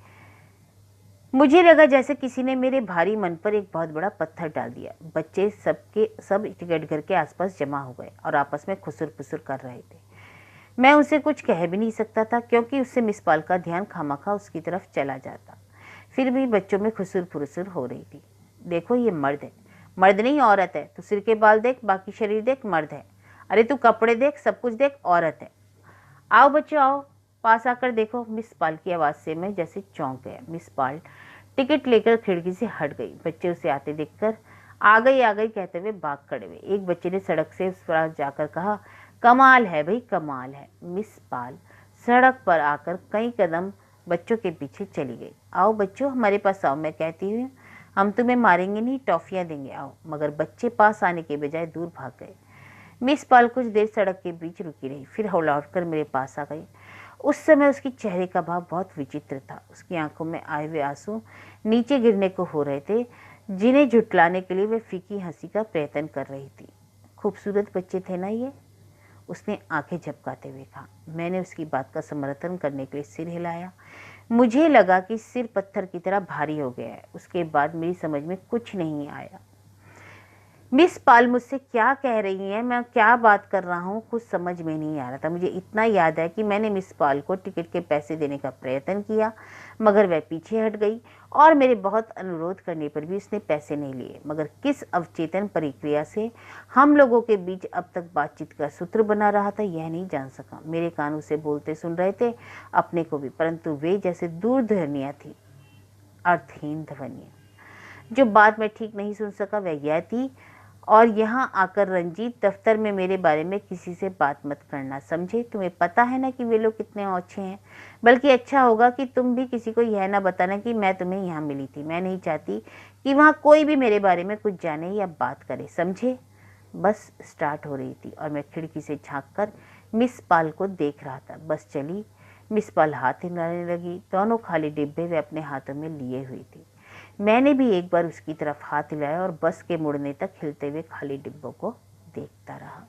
मुझे लगा जैसे किसी ने मेरे भारी मन पर एक बहुत बड़ा पत्थर डाल दिया। बच्चे सबके सब टिकट घर के आसपास जमा हो गए और आपस में खुसुर पुसुर कर रहे थे। मैं उसे कुछ कह भी नहीं सकता था, क्योंकि उससे मिस पाल का ध्यान खामखा उसकी तरफ चला जाता। फिर भी बच्चों में खुसुर फुसुर हो रही थी। देखो ये मर्द है। मर्द नहीं, औरत है। तू सिर के बाल देख, बाकी शरीर देख, मर्द है। अरे तू कपड़े देख, सब कुछ देख, औरत है। आओ बच्चों आओ, पास आकर देखो। मिस पाल की आवाज से मैं जैसे चौंक गया। मिस पाल टिकट लेकर खिड़की से हट गई। बच्चे उसे आते देखकर आ गई कहते हुए भाग खड़े हुए। एक बच्चे ने सड़क से उस पर जाकर कहा, कमाल है भाई, कमाल है। मिस पाल सड़क पर आकर कई कदम बच्चों के पीछे चली गई। आओ बच्चों, हमारे पास आओ, मैं कहती हूँ हम तुम्हें मारेंगे नहीं, टॉफियां देंगे, आओ। मगर बच्चे पास आने के बजाय दूर भाग गए। मिस पाल कुछ देर सड़क के बीच रुकी रही, फिर लौटकर मेरे पास आ गई। उस समय उसके चेहरे का भाव बहुत विचित्र था। उसकी आंखों में आए हुए आंसू नीचे गिरने को हो रहे थे, जिन्हें झुटलाने के लिए वह फीकी हंसी का प्रयत्न कर रही थी। खूबसूरत बच्चे थे ना ये, उसने आंखें झपकाते हुए कहा। मैंने उसकी बात का समर्थन करने के लिए सिर हिलाया। मुझे लगा कि सिर पत्थर की तरह भारी हो गया है। उसके बाद मेरी समझ में कुछ नहीं आया। मिस पाल मुझसे क्या कह रही हैं, मैं क्या बात कर रहा हूँ, कुछ समझ में नहीं आ रहा था। मुझे इतना याद है कि मैंने मिस पाल को टिकट के पैसे देने का प्रयत्न किया, मगर वह पीछे हट गई और मेरे बहुत अनुरोध करने पर भी उसने पैसे नहीं लिए। मगर किस अवचेतन प्रक्रिया से हम लोगों के बीच अब तक बातचीत का सूत्र बना रहा था, यह नहीं जान सका। मेरे कान उसे बोलते सुन रहे थे, अपने को भी, परंतु वे जैसे दूर ध्वनियाँ थी, अर्थहीन ध्वनियाँ। जो बात मैं ठीक नहीं सुन सका वह यह थी, और यहाँ आकर रंजीत, दफ्तर में मेरे बारे में किसी से बात मत करना, समझे? तुम्हें पता है ना कि वे लोग कितने औछे हैं। बल्कि अच्छा होगा कि तुम भी किसी को यह ना बताना कि मैं तुम्हें यहाँ मिली थी। मैं नहीं चाहती कि वहाँ कोई भी मेरे बारे में कुछ जाने या बात करे, समझे? बस स्टार्ट हो रही थी और मैं खिड़की से झांककर मिस पाल को देख रहा था। बस चली। मिस पाल हाथ हिलाने लगी। दोनों खाली डिब्बे वे अपने हाथों में लिए हुई थी। मैंने भी एक बार उसकी तरफ हाथ हिलाया और बस के मुड़ने तक हिलते हुए खाली डिब्बों को देखता रहा।